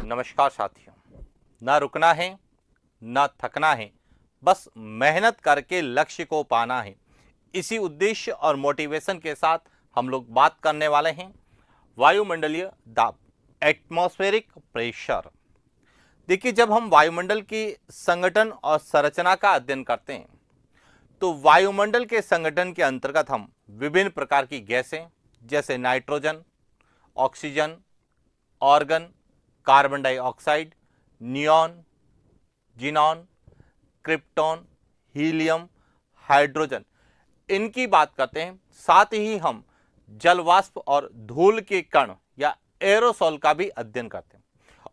नमस्कार साथियों। ना रुकना है, ना थकना है, बस मेहनत करके लक्ष्य को पाना है। इसी उद्देश्य और मोटिवेशन के साथ हम लोग बात करने वाले हैं वायुमंडलीय दाब, एटमॉस्फेरिक प्रेशर। देखिए, जब हम वायुमंडल की संगठन और संरचना का अध्ययन करते हैं तो वायुमंडल के संगठन के अंतर्गत हम विभिन्न प्रकार की गैसें जैसे nitrogen, oxygen, organ, carbon dioxide, neon, xenon, krypton, helium, hydrogen, इनकी बात करते हैं। साथ ही हम जल वाष्प और धूल के कण या एरोसोल का भी अध्ययन करते हैं।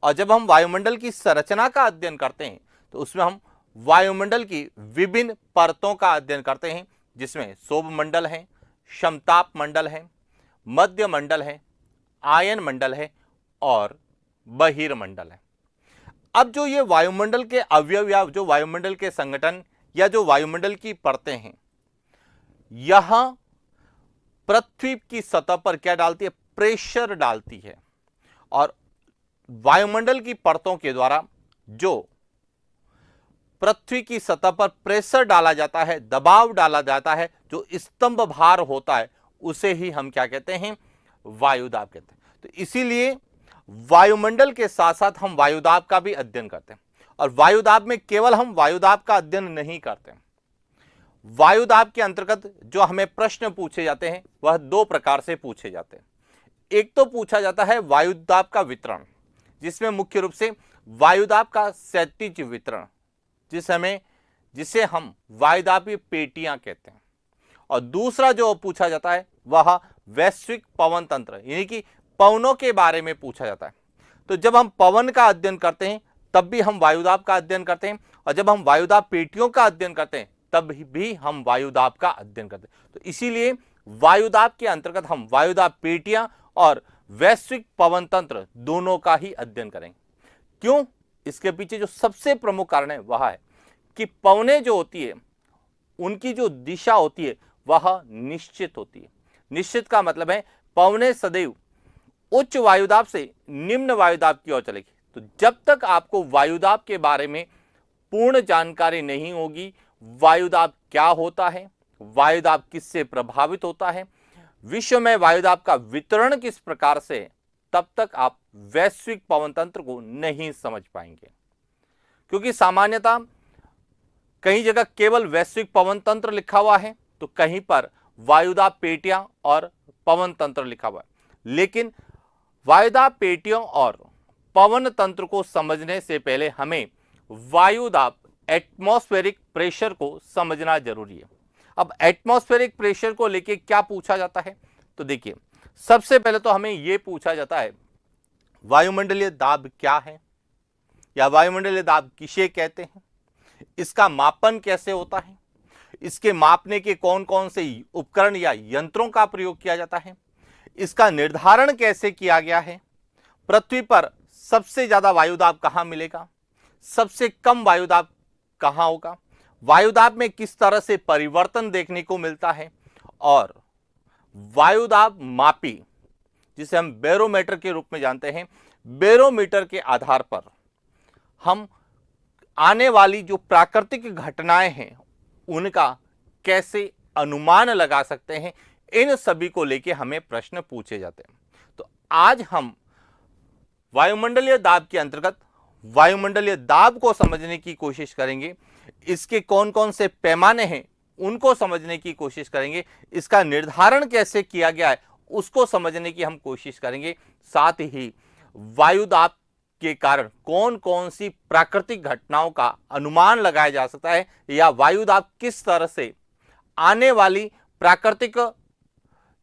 और जब हम वायुमंडल की संरचना का अध्ययन करते हैं तो उसमें हम वायुमंडल की विभिन्न परतों का अध्ययन करते हैं, जिसमें शोभ मंडल है, समताप मंडल है, मध्य मंडल है, आयन मंडल है और बहिर्मंडल है। अब जो ये वायुमंडल के अवयव या जो वायुमंडल के संगठन या जो वायुमंडल की परतें हैं, यहां पृथ्वी की सतह पर क्या डालती है? प्रेशर डालती है। और वायुमंडल की परतों के द्वारा जो पृथ्वी की सतह पर प्रेशर डाला जाता है, दबाव डाला जाता है, जो स्तंभ भार होता है, उसे ही हम क्या कहते हैं? वायुदाब कहते हैं। तो इसीलिए वायुमंडल के साथ साथ हम वायुदाब का भी अध्ययन करते हैं। और वायुदाब में केवल हम वायुदाब का अध्ययन नहीं करते। वायुदाब के अंतर्गत जो हमें प्रश्न पूछे जाते हैं वह दो प्रकार से पूछे जाते हैं। एक तो पूछा जाता है वायुदाब का वितरण, जिसमें मुख्य रूप से वायुदाब का क्षैतिज वितरण, जिसे हम वायुदाबीय पेटियां कहते हैं। और दूसरा जो पूछा जाता है वह वैश्विक पवन तंत्र, यानी कि पवनों के बारे में पूछा जाता है। तो जब हम पवन का अध्ययन करते हैं तब भी हम वायुदाब का अध्ययन करते हैं, और जब हम वायुदाब पेटियों का अध्ययन करते हैं तब भी हम वायुदाब का अध्ययन करते हैं। तो इसीलिए वायुदाब के अंतर्गत हम वायुदाब पेटियां और वैश्विक पवन तंत्र दोनों का ही अध्ययन करेंगे। क्यों? इसके पीछे जो सबसे प्रमुख कारण है वह है कि पवनें जो होती है उनकी जो दिशा होती है वह निश्चित होती है। निश्चित का मतलब है पवनें सदैव उच्च वायुदाब से निम्न वायुदाब की ओर चलेगी। तो जब तक आपको वायुदाब के बारे में पूर्ण जानकारी नहीं होगी, वायुदाब क्या होता है, वायुदाब किससे प्रभावित होता है, विश्व में वायुदाब का वितरण किस प्रकार से, तब तक आप वैश्विक पवन तंत्र को नहीं समझ पाएंगे। क्योंकि सामान्यतः कई जगह केवल वैश्विक पवन तंत्र लिखा हुआ है तो कहीं पर वायुदाब पेटियां और पवन तंत्र लिखा हुआ है। लेकिन वायुदाब पेटियों और पवन तंत्र को समझने से पहले हमें वायुदाब एटमॉस्फेरिक प्रेशर को समझना जरूरी है। अब एटमॉस्फेरिक प्रेशर को लेके क्या पूछा जाता है? तो देखिए, सबसे पहले तो हमें यह पूछा जाता है वायुमंडलीय दाब क्या है, या वायुमंडलीय दाब किसे कहते हैं, इसका मापन कैसे होता है, इसके मापने के कौन कौन से उपकरण या यंत्रों का प्रयोग किया जाता है, इसका निर्धारण कैसे किया गया है, पृथ्वी पर सबसे ज्यादा वायुदाब कहां मिलेगा, सबसे कम वायुदाब कहां होगा, वायुदाब में किस तरह से परिवर्तन देखने को मिलता है, और वायुदाब मापी, जिसे हम बैरोमीटर के रूप में जानते हैं, बैरोमीटर के आधार पर हम आने वाली जो प्राकृतिक घटनाएं हैं उनका कैसे अनुमान लगा सकते हैं, इन सभी को लेके हमें प्रश्न पूछे जाते हैं। तो आज हम वायुमंडलीय दाब के अंतर्गत वायुमंडलीय दाब को समझने की कोशिश करेंगे, इसके कौन कौन से पैमाने हैं उनको समझने की कोशिश करेंगे, इसका निर्धारण कैसे किया गया है उसको समझने की हम कोशिश करेंगे। साथ ही वायुदाब के कारण कौन कौन सी प्राकृतिक घटनाओं का अनुमान लगाया जा सकता है, या वायुदाब किस तरह से आने वाली प्राकृतिक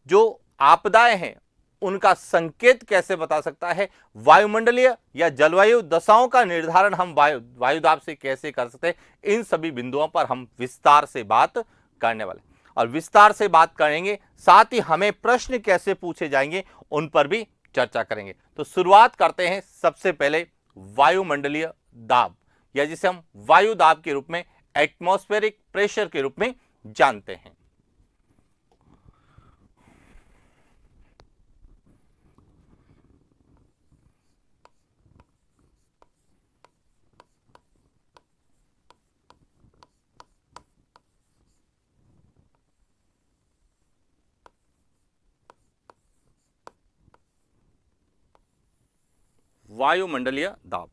जो आपदाएं हैं उनका संकेत कैसे बता सकता है, वायुमंडलीय या जलवायु दशाओं का निर्धारण हम वायुदाब से कैसे कर सकते हैं, इन सभी बिंदुओं पर हम विस्तार से बात करने वाले और विस्तार से बात करेंगे। साथ ही हमें प्रश्न कैसे पूछे जाएंगे उन पर भी चर्चा करेंगे। तो शुरुआत करते हैं सबसे पहले वायुमंडलीय दाब, या जिसे हम वायुदाब के रूप में, एटमॉस्फेरिक प्रेशर के रूप में जानते हैं। वायुमंडलीय दाब।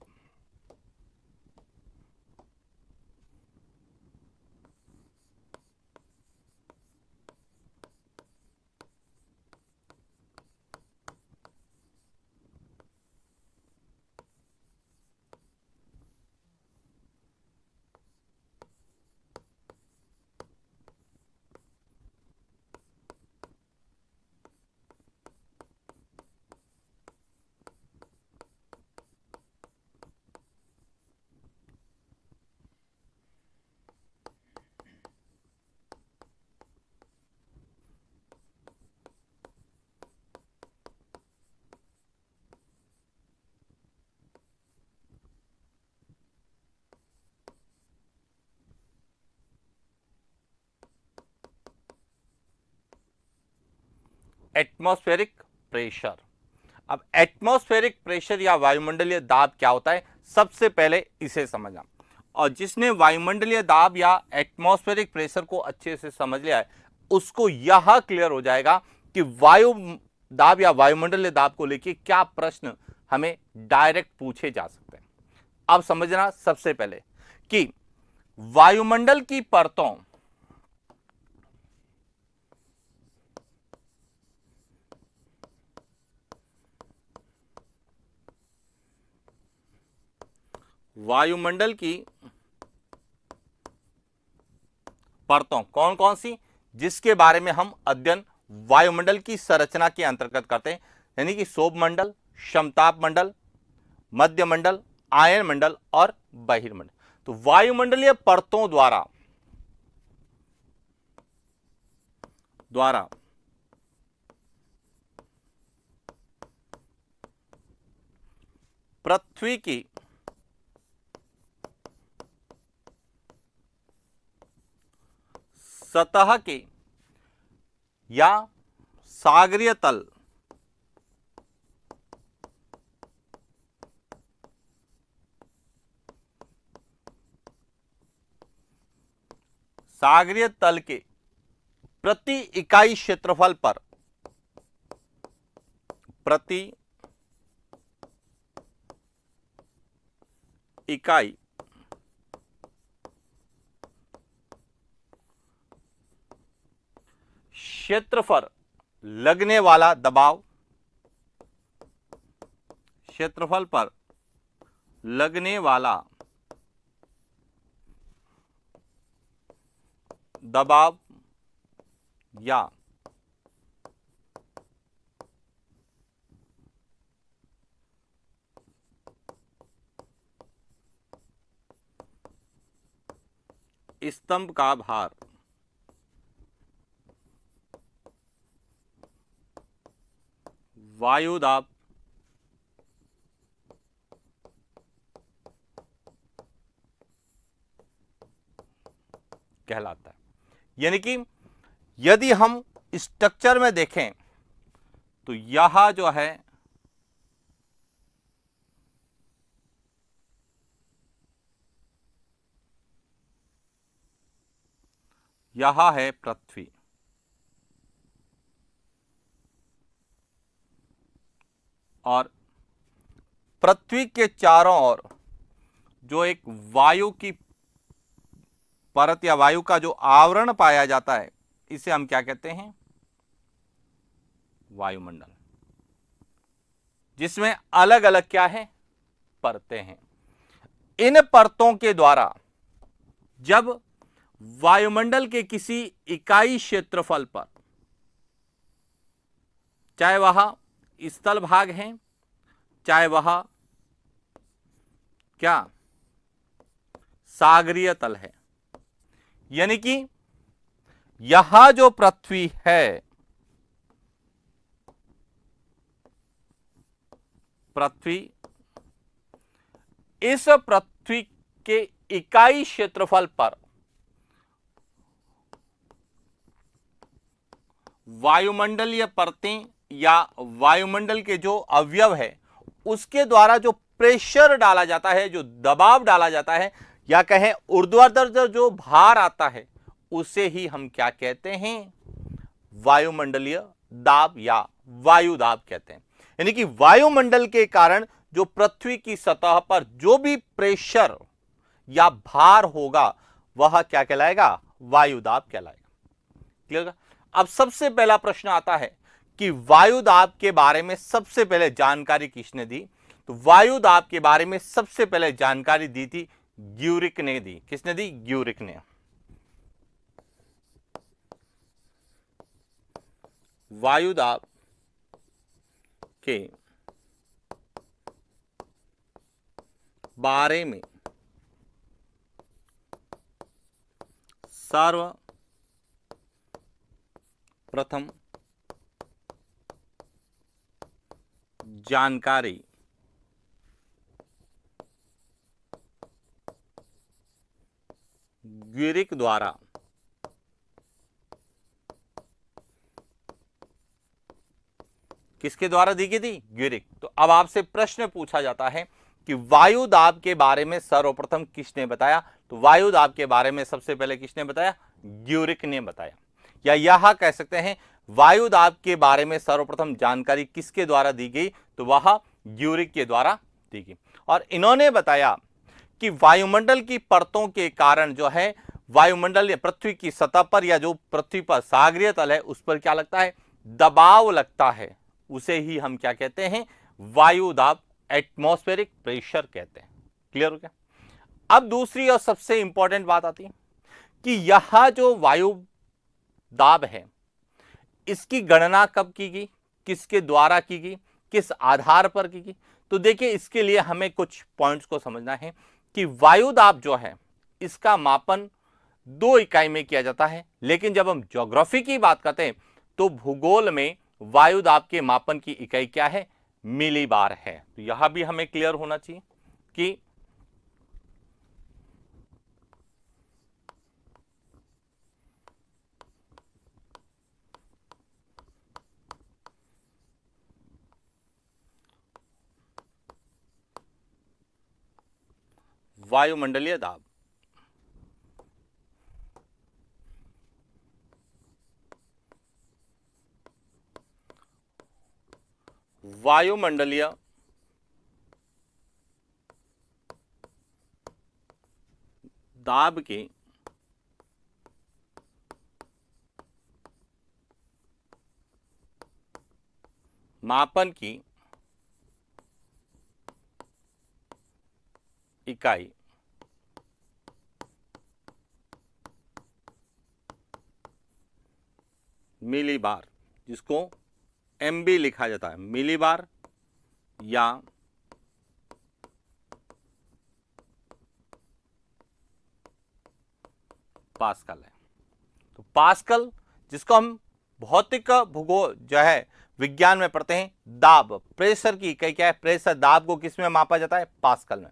Atmospheric pressure. अब एटमॉस्फेरिक प्रेशर या वायुमंडलीय दाब क्या होता है, सबसे पहले इसे समझना। और जिसने वायुमंडलीय दाब या एटमॉस्फेरिक प्रेशर को अच्छे से समझ लिया है, उसको यह क्लियर हो जाएगा कि वायु दाब या वायुमंडलीय दाब को लेकर क्या प्रश्न हमें डायरेक्ट पूछे जा सकते हैं। अब समझना सबसे पहले कि वायुमंडल की परतों वायुमंडल की परतों कौन कौन सी, जिसके बारे में हम अध्ययन वायुमंडल की संरचना के अंतर्गत करते हैं, यानी कि शोभमंडल, समताप मंडल, मध्य मंडल, आयन मंडल और बहिर्मंडल। तो वायुमंडलीय परतों द्वारा पृथ्वी की सतह के या सागरीय तल के प्रति इकाई क्षेत्रफल पर प्रति इकाई क्षेत्रफल लगने वाला दबाव, क्षेत्रफल पर लगने वाला दबाव या स्तंभ का भार वायु दाब कहलाता है। यानी कि यदि हम स्ट्रक्चर में देखें तो यह जो है यह है पृथ्वी और पृथ्वी के चारों ओर जो एक वायु की परत या वायु का जो आवरण पाया जाता है, इसे हम क्या कहते हैं, वायुमंडल, जिसमें अलग अलग क्या है, परतें हैं। इन परतों के द्वारा जब वायुमंडल के किसी इकाई क्षेत्रफल पर, चाहे वह स्थल भाग है, चाहे वह क्या सागरीय तल है, यानी कि यह जो पृथ्वी है, पृथ्वी, इस पृथ्वी के इकाई क्षेत्रफल पर वायुमंडलीय परतें या वायुमंडल के जो अवयव है उसके द्वारा जो प्रेशर डाला जाता है, जो दबाव डाला जाता है, या कहें ऊर्ध्वाधर जो भार आता है, उसे ही हम क्या कहते हैं, वायुमंडलीय दाब या वायु दाब कहते हैं। यानी कि वायुमंडल के कारण जो पृथ्वी की सतह पर जो भी प्रेशर या भार होगा वह क्या कहलाएगा, वायुदाब कहलाएगा। क्लियर। अब सबसे पहला प्रश्न आता है कि वायुदाब के बारे में सबसे पहले जानकारी किसने दी? तो वायुदाब के बारे में सबसे पहले जानकारी दी थी ग्यूरिक ने दी। किसने दी? ग्यूरिक ने। वायुदाब के बारे में सर्वप्रथम जानकारी ग्यूरिक द्वारा किसके द्वारा दी गई थी? ग्यूरिक। तो अब आपसे प्रश्न पूछा जाता है कि वायुदाब के बारे में सर्वप्रथम किसने बताया? तो वायुदाब के बारे में सबसे पहले किसने बताया? ग्यूरिक ने बताया। या यह कह सकते हैं वायुदाब के बारे में सर्वप्रथम जानकारी किसके द्वारा दी गई? तो वह ग्यूरिक के द्वारा दी गई। और इन्होंने बताया कि वायुमंडल की परतों के कारण जो है वायुमंडल या पृथ्वी की सतह पर या जो पृथ्वी पर सागरीय तल है उस पर क्या लगता है? दबाव लगता है। उसे ही हम क्या कहते हैं? वायुदाब, एटमॉस्फेरिक प्रेशर कहते हैं। क्लियर हो गया? अब दूसरी और सबसे इंपॉर्टेंट बात आती है कि यह जो वायुदाब है इसकी गणना कब की गई, किसके द्वारा की गई, किस आधार पर की गई? तो देखिए इसके लिए हमें कुछ पॉइंट्स को समझना है कि वायुदाब जो है इसका मापन 2 इकाई में किया जाता है, लेकिन जब हम ज्योग्राफी की बात करते हैं तो भूगोल में वायुदाब के मापन की इकाई क्या है? मिलीबार है। तो यह भी हमें क्लियर होना चाहिए कि वायुमंडलीय दाब वायुमंडलीय दाब के मापन की इकाई मिलीबार, जिसको MB लिखा जाता है, मिलीबार या पास्कल है। तो पास्कल जिसको हम भौतिक भूगोल जो है विज्ञान में पढ़ते हैं, दाब, प्रेशर की इकाई क्या है? प्रेशर। दाब को किस में मापा जाता है? पास्कल में।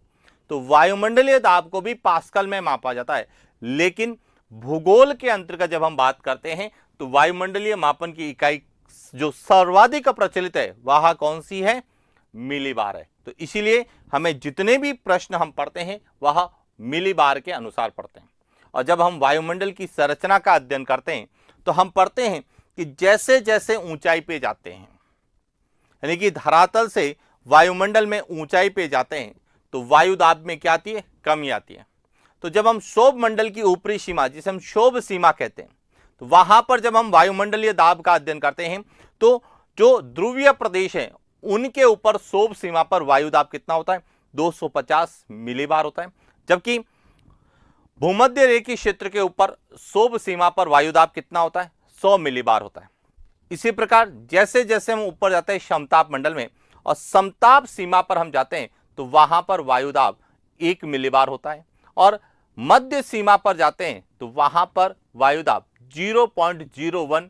तो वायुमंडलीय दाब को भी पास्कल में मापा जाता है, लेकिन भूगोल के अंतर्गत जब हम बात करते हैं तो वायुमंडलीय मापन की इकाई जो सर्वाधिक प्रचलित है वह कौन सी है? मिलीबार है। तो इसीलिए हमें जितने भी प्रश्न हम पढ़ते हैं वह मिलीबार के अनुसार पढ़ते हैं। और जब हम वायुमंडल की संरचना का अध्ययन करते हैं तो हम पढ़ते हैं कि जैसे जैसे ऊंचाई पे जाते हैं, यानी कि धरातल से वायुमंडल में ऊंचाई पे जाते हैं तो वायुदाब में क्या आती है? कमी आती है। तो जब हम क्षोभ मंडल की ऊपरी सीमा, जिसे हम क्षोभ सीमा कहते हैं, तो वहां पर जब हम वायुमंडलीय दाब का अध्ययन करते हैं तो जो ध्रुवीय प्रदेश है उनके ऊपर क्षोभ सीमा पर वायुदाब कितना होता है? 250 मिलीबार होता है। जबकि भूमध्य रेखीय क्षेत्र के ऊपर क्षोभ सीमा पर वायुदाब कितना होता है? 100 मिलीबार होता है। इसी प्रकार जैसे जैसे हम ऊपर जाते हैं समताप मंडल में और समताप सीमा पर हम जाते हैं तो वहां पर वायुदाब 1 मिलीबार होता है, और मध्य सीमा पर जाते हैं तो वहां पर वायुदाब 0.01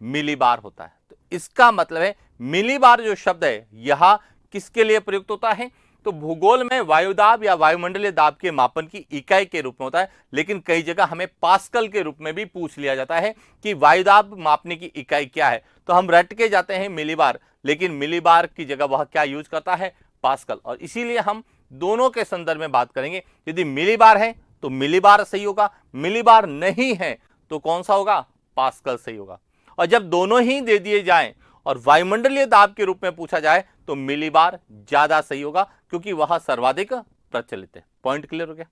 मिलीबार होता है। तो इसका मतलब है मिलीबार जो शब्द है यह किसके लिए प्रयुक्त होता है? तो भूगोल में वायुदाब या वायुमंडलीय दाब के मापन की इकाई के रूप में होता है, लेकिन कई जगह हमें पास्कल के रूप में भी पूछ लिया जाता है कि वायुदाब मापने की इकाई क्या है। तो हम रट के जाते हैं मिलीबार, लेकिन मिलीबार की जगह वह क्या यूज करता है? पास्कल। और इसीलिए हम दोनों के संदर्भ में बात करेंगे। यदि मिलीबार है तो मिलीबार सही होगा, मिलीबार नहीं है तो कौन सा होगा? पास्कल सही होगा। और जब दोनों ही दे दिए जाएं और वायुमंडलीय दाब के रूप में पूछा जाए तो मिलीबार ज्यादा सही होगा क्योंकि वह सर्वाधिक प्रचलित है। पॉइंट क्लियर हो गया।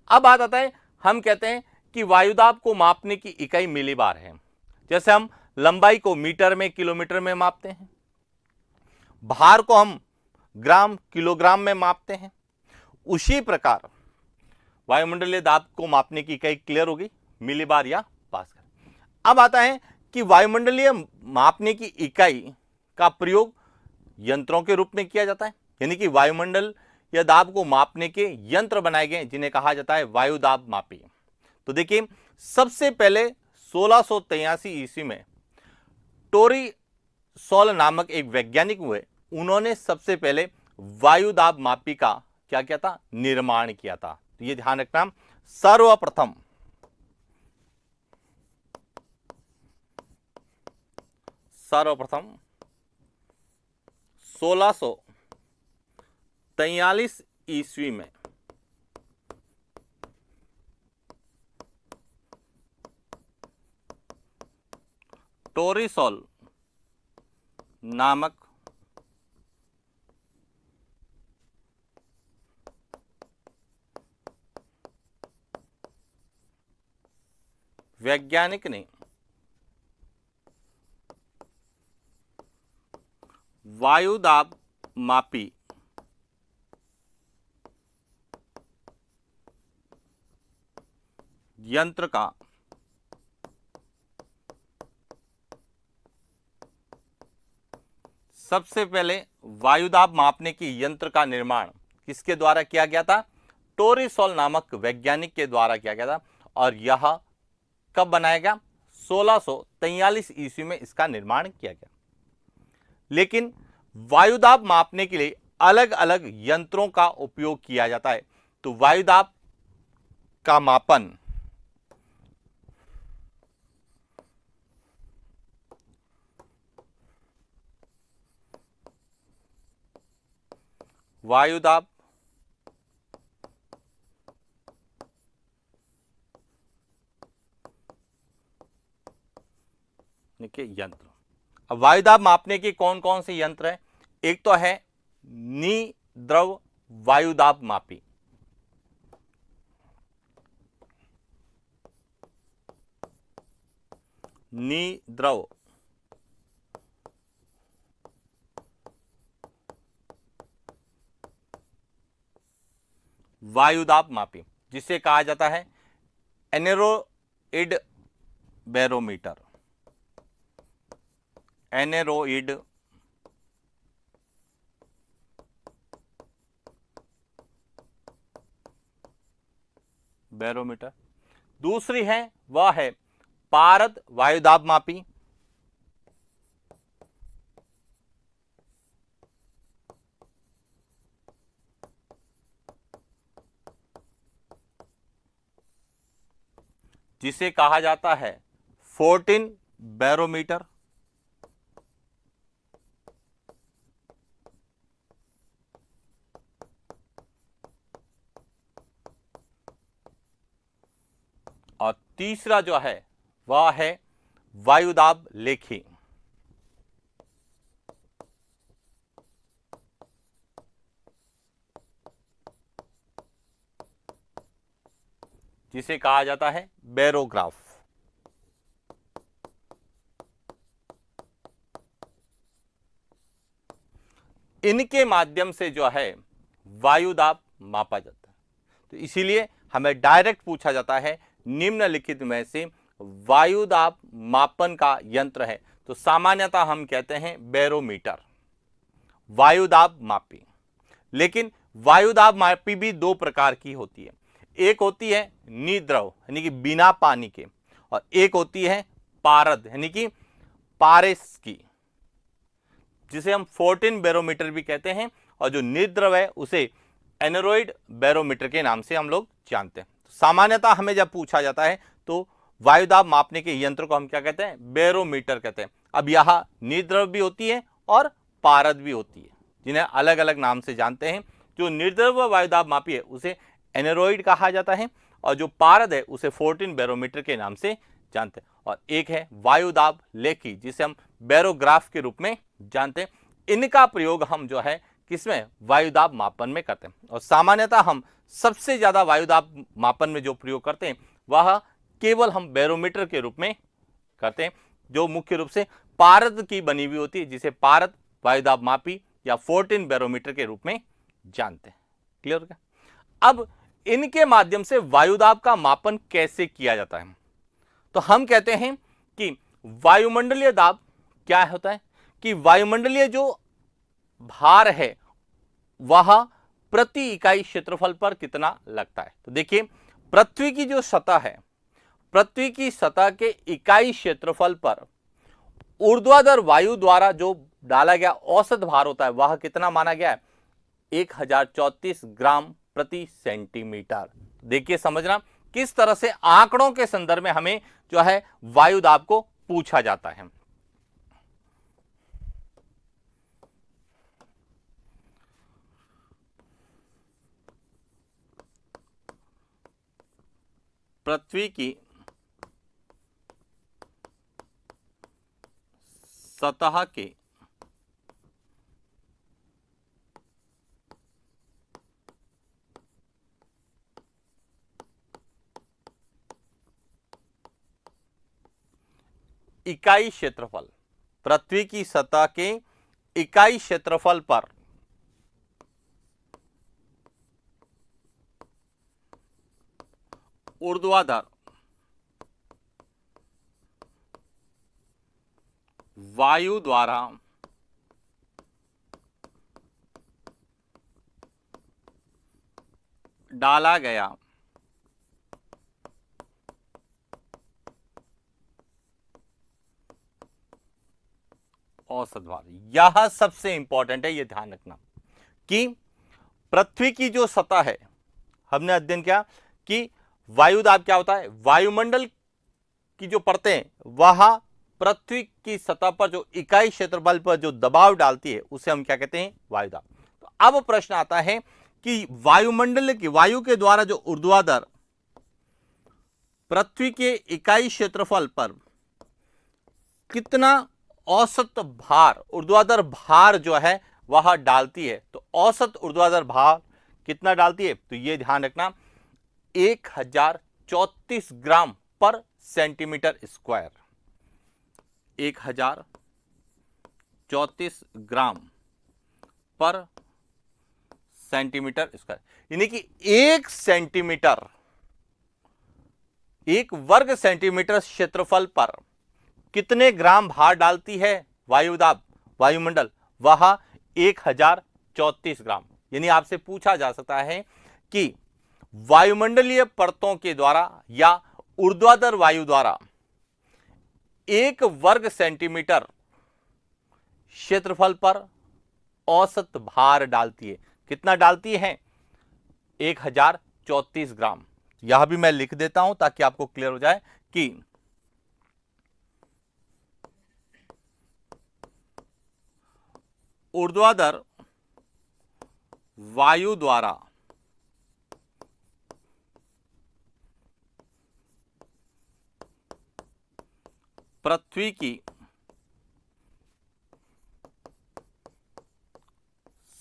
अब बात आता है, हम कहते हैं कि वायुदाब को मापने की इकाई मिलीबार है। जैसे हम लंबाई को मीटर में, किलोमीटर में मापते हैं, भार को हम ग्राम, किलोग्राम में मापते हैं, उसी प्रकार वायुमंडलीय दाब को मापने की इकाई क्लियर होगी, मिलीबार या पास्कल। अब आता है कि वायुमंडलीय मापने की इकाई का प्रयोग यंत्रों के रूप में किया जाता है, यानी कि वायुमंडल या दाब को मापने के यंत्र बनाए गए जिन्हें कहा जाता है वायु दाब मापी। तो देखिए, सबसे पहले 1683 ईस्वी में टोरिसोल नामक एक वैज्ञानिक हुए, उन्होंने सबसे पहले वायु दाब मापी का क्या किया था, निर्माण किया था। तो ये ध्यान रखना, सर्वप्रथम सर्वप्रथम 1643 ईस्वी में टोरिसोल नामक वैज्ञानिक ने वायु दाब मापी यंत्र का सबसे पहले वायुदाब मापने की यंत्र का निर्माण किसके द्वारा किया गया था, टोरिसोल नामक वैज्ञानिक के द्वारा किया गया था। और यह कब बनाया गया, 1643 ईस्वी में इसका निर्माण किया गया। लेकिन वायुदाब मापने के लिए अलग अलग यंत्रों का उपयोग किया जाता है। तो वायुदाब का मापन वायुदाब के यंत्र। अब वायुदाब मापने के कौन कौन से यंत्र हैं, एक तो है निद्रव वायुदाब मापी, निद्रव वायुदाब मापी, जिसे कहा जाता है एनेरोइड बैरोमीटर, एनेरोइड बैरोमीटर। दूसरी है वह है पारद वायुदाब मापी, जिसे कहा जाता है 14 बैरोमीटर। और तीसरा जो है वह है वायुदाब लेखी, जिसे कहा जाता है बैरोग्राफ। इनके माध्यम से जो है वायुदाब मापा जाता है। तो इसीलिए हमें डायरेक्ट पूछा जाता है निम्नलिखित में से वायुदाब मापन का यंत्र है, तो सामान्यतः हम कहते हैं बैरोमीटर, वायुदाब मापी। लेकिन वायुदाब मापी भी दो प्रकार की होती है, एक होती है निद्रव यानी कि बिना पानी के, और एक होती है पारद यानी कि पारेस की, जिसे हम 14 बैरोमीटर भी कहते हैं। और जो निद्रव है उसे एनेरोइड बैरोमीटर के नाम से हम लोग जानते हैं। सामान्यतः हमें जब पूछा जाता है तो वायुदाब मापने के यंत्र को हम क्या कहते हैं, बैरोमीटर कहते हैं। अब यह निद्रव भी होती है और पारद भी होती है, जिन्हें अलग अलग नाम से जानते हैं। जो निद्रव वायुदाब मापी है उसे एनेरोइड कहा जाता है, और जो पारद है उसे 14 बैरोमीटर के नाम से जानते हैं। और एक है वायुदाब लेखी, जिसे हम बैरोग्राफ के रूप में जानते हैं। इनका प्रयोग हम जो है किसमें, वायुदाब मापन में करते हैं। और सामान्यतः हम सबसे ज्यादा वायुदाब मापन में जो प्रयोग करते हैं वह केवल हम बैरोमीटर के रूप में करते हैं, जो मुख्य रूप से पारद की बनी हुई होती है, जिसे पारद वायुदाब मापी या 14 बैरोमीटर के रूप में जानते हैं। क्लियर हो गया। अब इनके माध्यम से वायुदाब का मापन कैसे किया जाता है, तो हम कहते हैं कि वायुमंडलीय दाब क्या होता है कि वायुमंडलीय जो भार है वह प्रति इकाई क्षेत्रफल पर कितना लगता है। तो देखिए, पृथ्वी की जो सतह है, पृथ्वी की सतह के इकाई क्षेत्रफल पर ऊर्ध्वाधर वायु द्वारा जो डाला गया औसत भार होता है वह कितना माना गया है, 1034 ग्राम प्रति सेंटीमीटर। देखिए, समझना किस तरह से आंकड़ों के संदर्भ में हमें जो है वायुदाब को पूछा जाता है। पृथ्वी की सतह के इकाई क्षेत्रफल, पृथ्वी की सतह के इकाई क्षेत्रफल पर ऊर्ध्वाधर वायु द्वारा डाला गया औसत भार, यह सबसे इंपॉर्टेंट है। यह ध्यान रखना कि पृथ्वी की जो सतह है, हमने अध्ययन किया कि वायुदाब क्या होता है, वायुमंडल की जो परतें वह पृथ्वी की सतह पर जो इकाई क्षेत्रफल पर जो दबाव डालती है उसे हम क्या कहते हैं, वायुदाब। तो अब प्रश्न आता है कि वायुमंडल की वायु के द्वारा जो ऊर्ध्वाधर पृथ्वी के इकाई क्षेत्रफल पर कितना औसत भार, ऊर्ध्वाधर भार जो है वह डालती है, तो औसत ऊर्ध्वाधर भार कितना डालती है, तो यह ध्यान रखना 1034 ग्राम पर सेंटीमीटर स्क्वायर, 1034 ग्राम पर सेंटीमीटर स्क्वायर, यानी कि एक सेंटीमीटर, एक वर्ग सेंटीमीटर क्षेत्रफल पर कितने ग्राम भार डालती है वायुदाब, वायुमंडल, वह 1034 ग्राम। यानी आपसे पूछा जा सकता है कि वायुमंडलीय परतों के द्वारा या ऊर्ध्वाधर वायु द्वारा एक वर्ग सेंटीमीटर क्षेत्रफल पर औसत भार डालती है, कितना डालती है, 1034 ग्राम। यह भी मैं लिख देता हूं ताकि आपको क्लियर हो जाए कि ऊर्ध्वाधर वायु द्वारा पृथ्वी की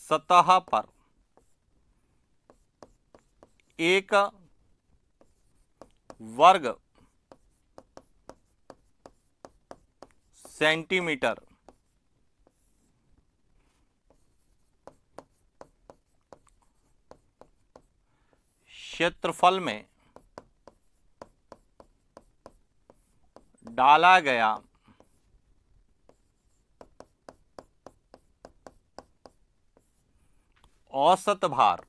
सतह पर एक वर्ग सेंटीमीटर क्षेत्रफल में डाला गया औसत भार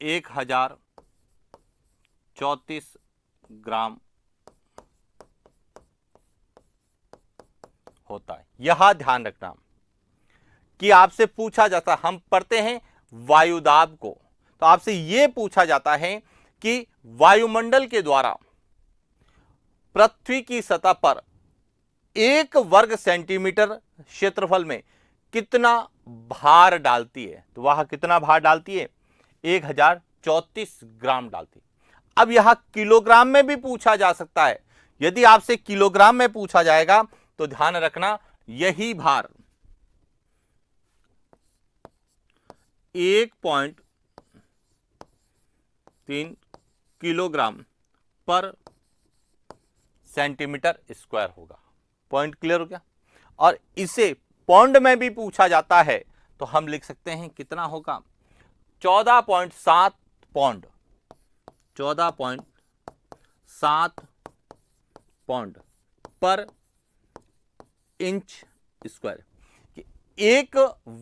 1034 ग्राम होता है। यह ध्यान रखना कि आपसे पूछा जाता, हम पढ़ते हैं वायुदाब को, तो आपसे यह पूछा जाता है कि वायुमंडल के द्वारा पृथ्वी की सतह पर एक वर्ग सेंटीमीटर क्षेत्रफल में कितना भार डालती है, तो वह कितना भार डालती है, 1034 ग्राम डालती है। अब यह किलोग्राम में भी पूछा जा सकता है। यदि आपसे किलोग्राम में पूछा जाएगा तो ध्यान रखना यही भार 1.3 किलोग्राम पर सेंटीमीटर स्क्वायर होगा। पॉइंट क्लियर हो गया। और इसे पौंड में भी पूछा जाता है तो हम लिख सकते हैं कितना होगा, 14.7 पौंड, 14.7 पौंड पर इंच स्क्वायर। एक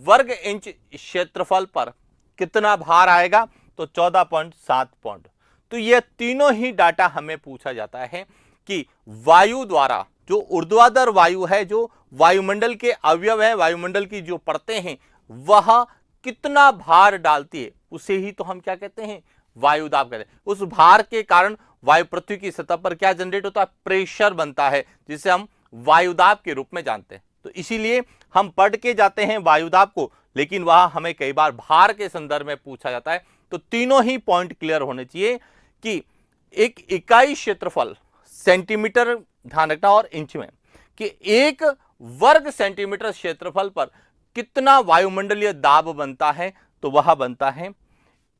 वर्ग इंच क्षेत्रफल पर कितना भार आएगा, तो 14.7 पौंड। तो यह तीनों ही डाटा हमें पूछा जाता है कि वायु द्वारा, जो ऊर्ध्वाधर वायु है, जो वायुमंडल के अवयव है, वायुमंडल की जो परतें हैं, वह कितना भार डालती है, उसे ही तो हम क्या कहते हैं, वायुदाब कहते हैं। उस भार के कारण वायु पृथ्वी की सतह पर क्या जनरेट होता है, प्रेशर बनता है, जिसे हम वायुदाब के रूप में जानते हैं। तो इसीलिए हम पढ़ के जाते हैं वायुदाब को, लेकिन वह हमें कई बार भार के संदर्भ में पूछा जाता है। तो तीनों ही पॉइंट क्लियर होने चाहिए कि एक इकाई क्षेत्रफल सेंटीमीटर ध्यान रखना और इंच में, कि एक वर्ग सेंटीमीटर क्षेत्रफल पर कितना वायुमंडलीय दाब बनता है, तो वह बनता है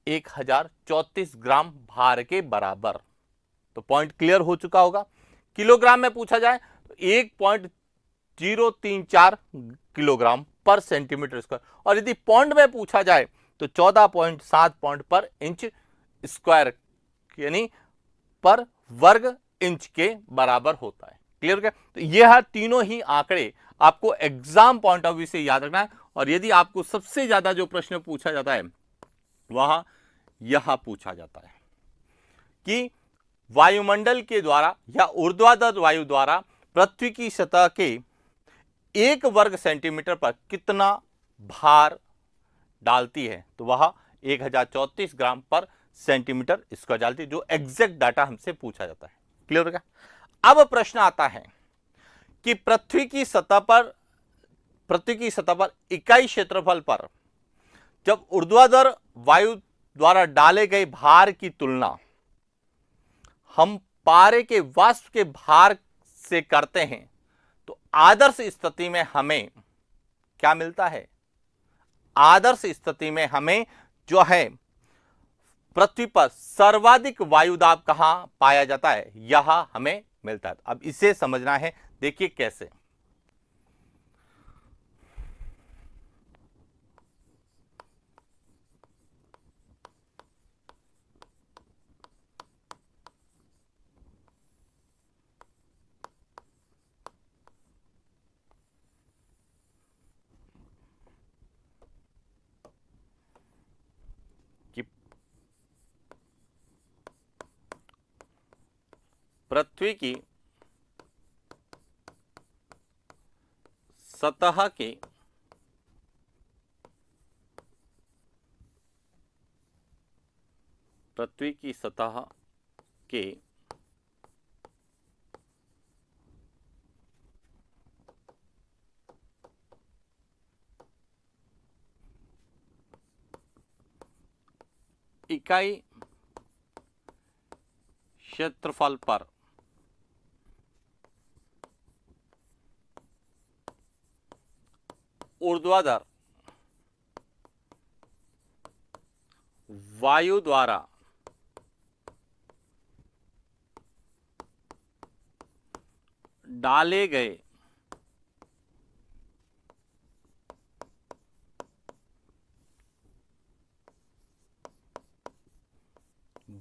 1034 ग्राम भार के बराबर। तो पॉइंट क्लियर हो चुका होगा। किलोग्राम में पूछा जाए तो 1.034 किलोग्राम पर सेंटीमीटर स्क्वायर, और यदि पौंड में पूछा जाए तो 14.7 पौंड पर इंच स्क्वायर, यानी पर वर्ग इंच के बराबर होता है। क्लियर है। तो यह तीनों ही आंकड़े आपको एग्जाम पॉइंट ऑफ व्यू से याद रखना है। और यदि आपको सबसे ज्यादा जो प्रश्न पूछा जाता है वह यह पूछा जाता है कि वायुमंडल के द्वारा या ऊर्ध्वाधर वायु द्वारा पृथ्वी की सतह के एक वर्ग सेंटीमीटर पर कितना भार डालती है, तो वह 1034 ग्राम पर सेंटीमीटर स्क्वायर डालती है, जो एग्जैक्ट डाटा हमसे पूछा जाता है। क्लियर हो गया। अब प्रश्न आता है कि पृथ्वी की सतह पर इकाई क्षेत्रफल पर जब ऊर्ध्वाधर वायु द्वारा डाले गए भार की तुलना हम पारे के वाष्प के भार से करते हैं, तो आदर्श स्थिति में हमें क्या मिलता है, आदर्श स्थिति में हमें जो है पृथ्वी पर सर्वाधिक वायुदाब कहां पाया जाता है, यह हमें मिलता है। अब इसे समझना है, देखिए कैसे। कि पृथ्वी की सतह के इकाई क्षेत्रफल पर ऊर्ध्वाधर वायु द्वारा डाले गए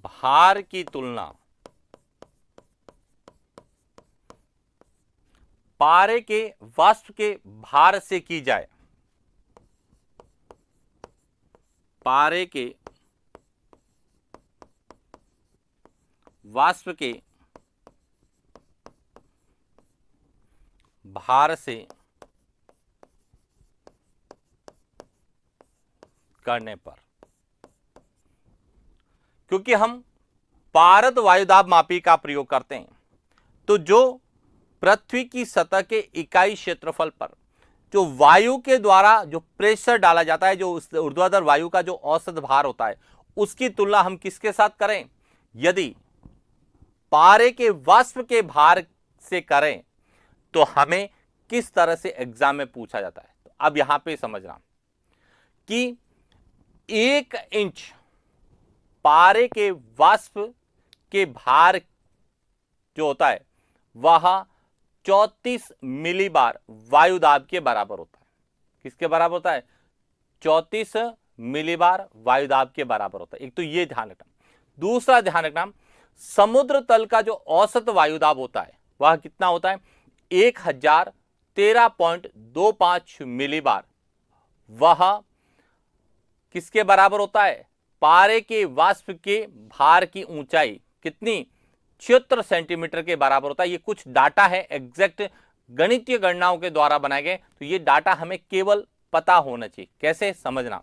भार की तुलना पारे के वाष्प के भार से की जाए, पारे के वाष्प के भार से करने पर, क्योंकि हम पारद वायुदाब मापी का प्रयोग करते हैं, तो जो पृथ्वी की सतह के इकाई क्षेत्रफल पर जो वायु के द्वारा जो प्रेशर डाला जाता है, जो ऊर्ध्वाधर वायु का जो औसत भार होता है, उसकी तुलना हम किसके साथ करें, यदि पारे के वाष्प के भार से करें तो हमें किस तरह से एग्जाम में पूछा जाता है। तो अब यहां पे समझना कि 1 इंच पारे के वाष्प के भार जो होता है वह 34 मिलीबार वायुदाब के बराबर होता है। किसके बराबर होता है? 34 मिलीबार वायुदाब के बराबर होता है। एक तो ये ध्यान रखना। दूसरा ध्यान रखना, समुद्र तल का जो औसत वायुदाब होता है वह कितना होता है? 1013.25 मिलीबार। वह किसके बराबर होता है? पारे के वाष्प के भार की ऊंचाई कितनी? 76 सेंटीमीटर के बराबर होता है। ये कुछ डाटा है, एग्जैक्ट गणितीय गणनाओं के द्वारा बनाए गए, तो ये डाटा हमें केवल पता होना चाहिए। कैसे समझना?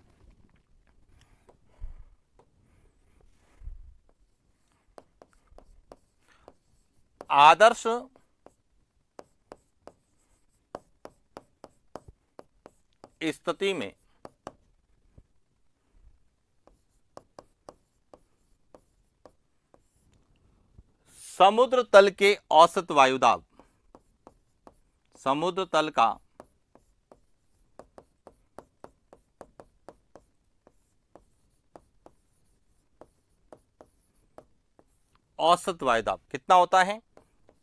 आदर्श स्थिति में समुद्र तल के औसत वायुदाब, समुद्र तल का औसत वायुदाब कितना होता है?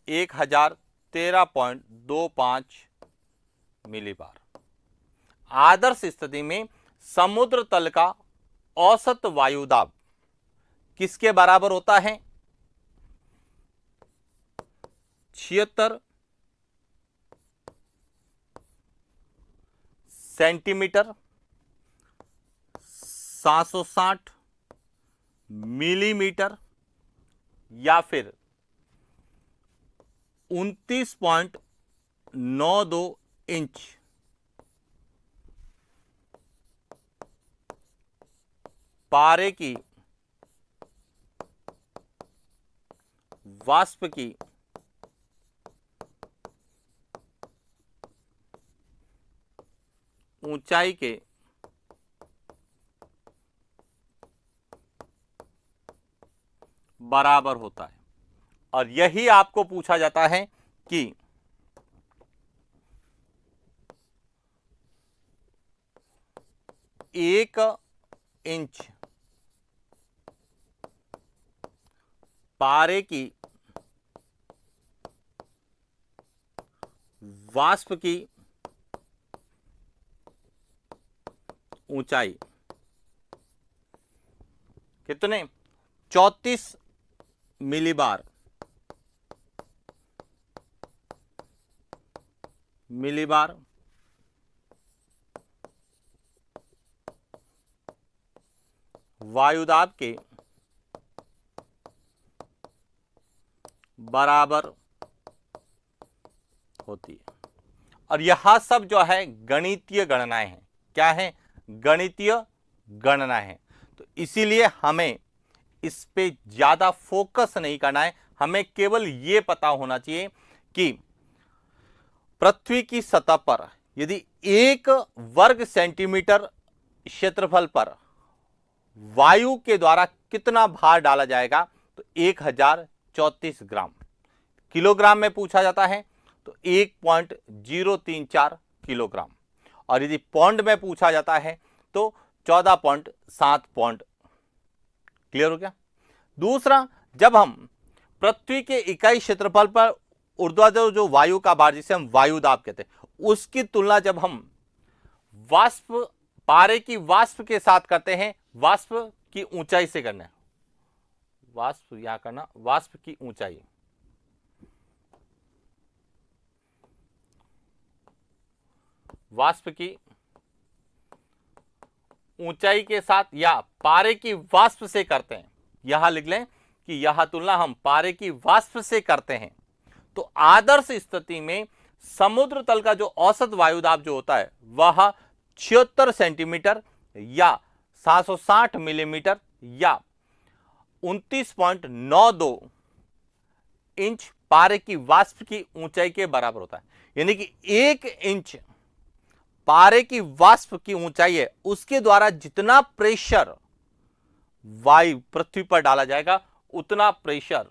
1013.25 मिलीबार। आदर्श स्थिति में समुद्र तल का औसत वायुदाब किसके बराबर होता है? 76 सेंटीमीटर, 760 मिलीमीटर या फिर 29.92 इंच पारे की वाष्प की ऊंचाई के बराबर होता है। और यही आपको पूछा जाता है कि 1 इंच पारे की वाष्प की ऊंचाई कितने? 34 मिलीबार वायुदाब के बराबर होती है। और यह सब जो है गणितीय गणनाएं हैं। क्या है? गणितीय गणनाएं हैं। तो इसीलिए हमें इस पे ज्यादा फोकस नहीं करना है। हमें केवल ये पता होना चाहिए कि पृथ्वी की सतह पर यदि 1 वर्ग सेंटीमीटर क्षेत्रफल पर वायु के द्वारा कितना भार डाला जाएगा, तो 1034 ग्राम। किलोग्राम में पूछा जाता है तो 1.034 किलोग्राम। और यदि पौंड में पूछा जाता है तो 14.7 पौंड। क्लियर हो गया? दूसरा, जब हम पृथ्वी के इकाई क्षेत्रफल पर ऊर्ध्वाधर जो वायु का भार, जिसे हम वायुदाब कहते हैं, उसकी तुलना जब हम वाष्प, पारे की वाष्प के साथ करते हैं, वाष्प की ऊंचाई से करना है। वाष्प यहां करना, वाष्प की ऊंचाई, वाष्प की ऊंचाई के साथ या पारे की वाष्प से करते हैं। यहां लिख लें कि यह तुलना हम पारे की वाष्प से करते हैं, तो आदर्श स्थिति में समुद्र तल का जो औसत वायुदाब जो होता है वह 76 सेंटीमीटर या 760 मिलीमीटर या 29.92 इंच पारे की वाष्प की ऊंचाई के बराबर होता है। यानी कि 1 इंच पारे की वाष्प की ऊंचाई है, उसके द्वारा जितना प्रेशर वायु पृथ्वी पर डाला जाएगा उतना प्रेशर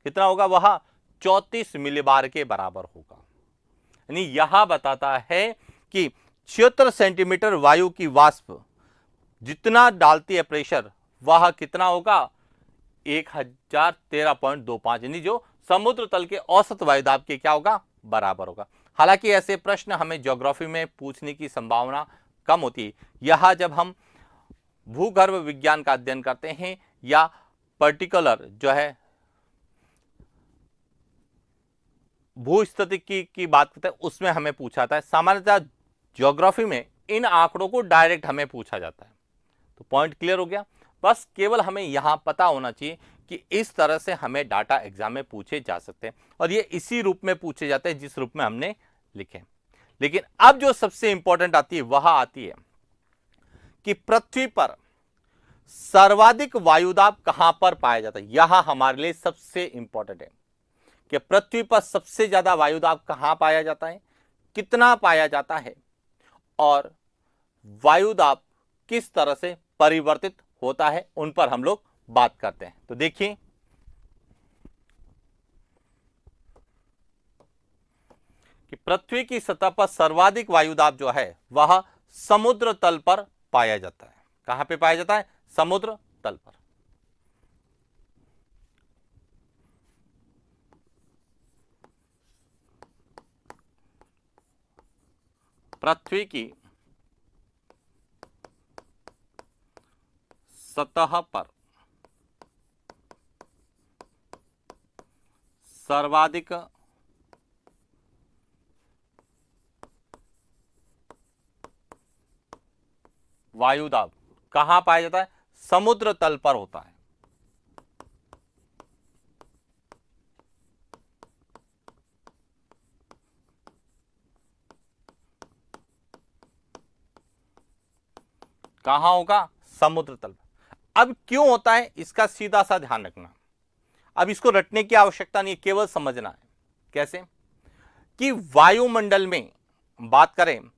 कितना होगा? वह 34 मिलीबार के बराबर होगा। यानी यह बताता है कि 76 सेंटीमीटर वायु की वाष्प जितना डालती है प्रेशर वह कितना होगा 1013.25, यानी जो समुद्र तल के औसत वायुदाब के क्या होगा बराबर होगा। हालांकि ऐसे प्रश्न हमें ज्योग्राफी में पूछने की संभावना कम होती है। यह जब हम भूगर्भ विज्ञान का अध्ययन करते हैं या पर्टिकुलर जो है भूस्थितिकी की बात करते हैं उसमें हमें पूछा जाता है। सामान्यतः ज्योग्राफी में इन आंकड़ों को डायरेक्ट हमें पूछा जाता है। तो पॉइंट क्लियर हो गया। बस केवल हमें यहां पता होना चाहिए कि इस तरह से हमें डाटा एग्जाम में पूछे जा सकते हैं और ये इसी रूप में पूछे जाते हैं जिस रूप में हमने लिखे। लेकिन अब जो सबसे इंपॉर्टेंट आती है वह आती है कि पृथ्वी पर सर्वाधिक वायुदाब कहां पर पाया जाता है। यह हमारे लिए सबसे इंपॉर्टेंट है कि पृथ्वी पर सबसे ज्यादा वायुदाब कहां पाया जाता है, कितना पाया जाता है और वायुदाब किस तरह से परिवर्तित होता है, उन पर हम लोग बात करते हैं। तो देखिए कि पृथ्वी की सतह पर सर्वाधिक वायुदाब जो है वह समुद्र तल पर पाया जाता है। कहां पे पाया जाता है? समुद्र तल पर। पृथ्वी की सतह पर सर्वाधिक वायुदाब कहां पाया जाता है? समुद्र तल पर होता है। कहां होगा? समुद्र तल पर। अब क्यों होता है इसका सीधा सा ध्यान रखना। अब इसको रटने की आवश्यकता नहीं है, केवल समझना है। कैसे कि वायुमंडल में बात करें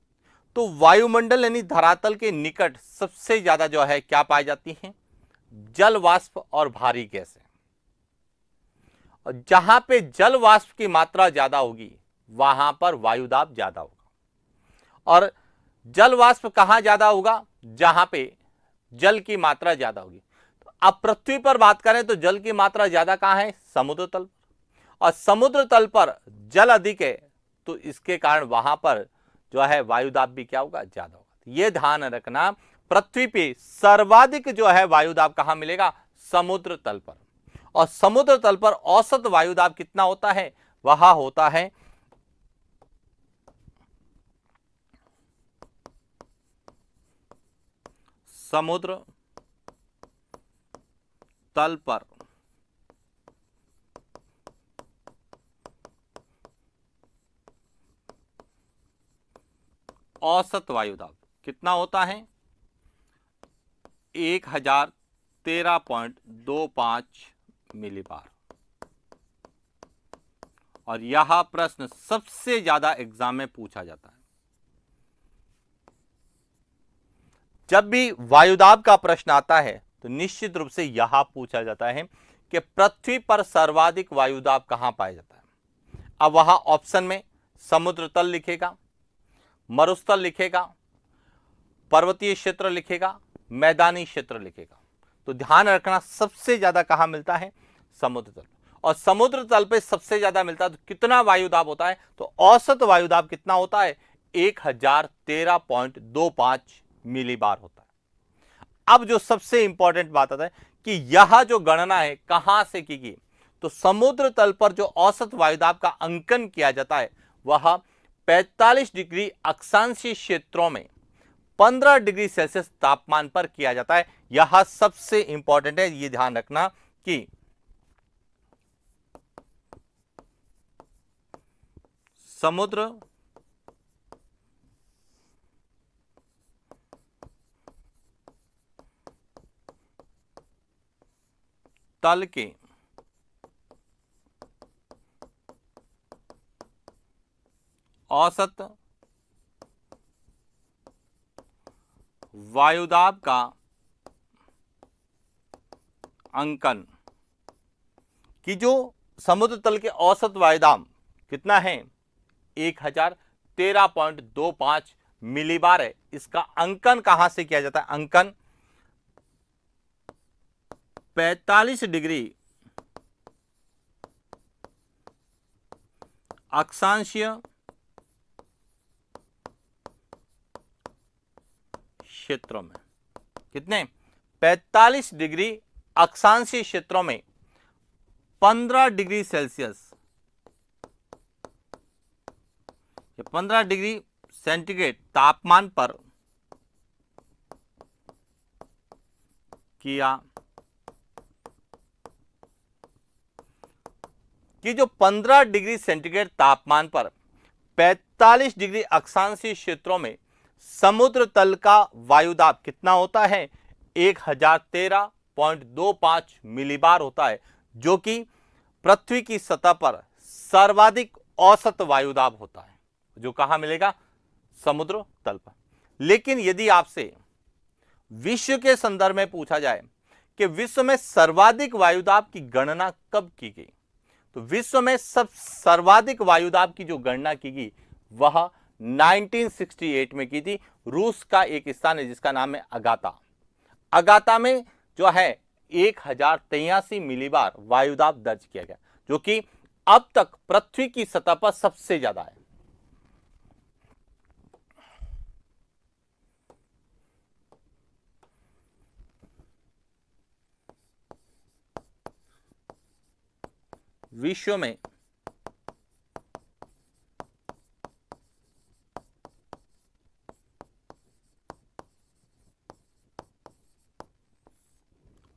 तो वायुमंडल यानी धरातल के निकट सबसे ज्यादा जो है क्या पाई जाती है? जल वाष्प और भारी गैसें। और जहां पे जल वाष्प की मात्रा ज्यादा होगी वहां पर वायुदाब ज्यादा होगा। और जल वाष्प कहां ज्यादा होगा? जहां पे जल की मात्रा ज्यादा होगी। तो अब पृथ्वी पर बात करें तो जल की मात्रा ज्यादा कहां है? समुद्र तल पर। और समुद्र तल पर जल अधिक है तो इसके कारण वहां पर जो है वायुदाब भी क्या होगा? ज्यादा होगा। यह ध्यान रखना, पृथ्वी पे सर्वाधिक जो है वायुदाब कहां मिलेगा? समुद्र तल पर। और समुद्र तल पर औसत वायुदाब कितना होता है? वह होता है समुद्र तल पर औसत वायुदाब कितना होता है? 1013.25 मिलीबार। और यह प्रश्न सबसे ज्यादा एग्जाम में पूछा जाता है। जब भी वायुदाब का प्रश्न आता है तो निश्चित रूप से यह पूछा जाता है कि पृथ्वी पर सर्वाधिक वायुदाब कहां पाया जाता है। अब वहां ऑप्शन में समुद्र तल लिखेगा, मरुस्थल लिखेगा, पर्वतीय क्षेत्र लिखेगा, मैदानी क्षेत्र लिखेगा। तो ध्यान रखना सबसे ज्यादा कहां मिलता है? समुद्र तल। और समुद्र तल पे सबसे ज्यादा मिलता है तो कितना वायुदाब होता है? तो औसत वायुदाब कितना होता है? 1013.25 मिलीबार होता है। अब जो सबसे इंपॉर्टेंट बात आता है कि यह जो गणना है कहां से की गई, तो समुद्र तल पर जो औसत वायुदाब का अंकन किया जाता है वह 45 डिग्री अक्षांशीय क्षेत्रों में 15 डिग्री सेल्सियस तापमान पर किया जाता है। यह सबसे इंपॉर्टेंट है, यह ध्यान रखना कि समुद्र तल के औसत वायुदाब का अंकन कि जो समुद्र तल के औसत वायुदाब कितना है? 1013.25 मिलीबार है। इसका अंकन कहां से किया जाता है? अंकन 45 डिग्री अक्षांशीय क्षेत्रों में, कितने 45 डिग्री अक्षांशीय क्षेत्रों में 15 डिग्री सेल्सियस, 15 डिग्री सेंटीग्रेड तापमान पर किया कि जो 15 डिग्री सेंटीग्रेड तापमान पर 45 डिग्री अक्षांशीय क्षेत्रों में समुद्र तल का वायुदाब कितना होता है, 1013.25 मिलीबार होता है, जो कि पृथ्वी की सतह पर सर्वाधिक औसत वायुदाब होता है, जो कहां मिलेगा, समुद्र तल पर। लेकिन यदि आपसे विश्व के संदर्भ में पूछा जाए कि विश्व में सर्वाधिक वायुदाब की गणना कब की गई, तो विश्व में सर्वाधिक वायुदाब की जो गणना की गई वह 1968 में की थी। रूस का एक स्थान है जिसका नाम है अगाता। अगाता में जो है 1083 मिलीबार वायुदाब दर्ज किया गया, जो कि अब तक पृथ्वी की सतह पर सबसे ज्यादा है।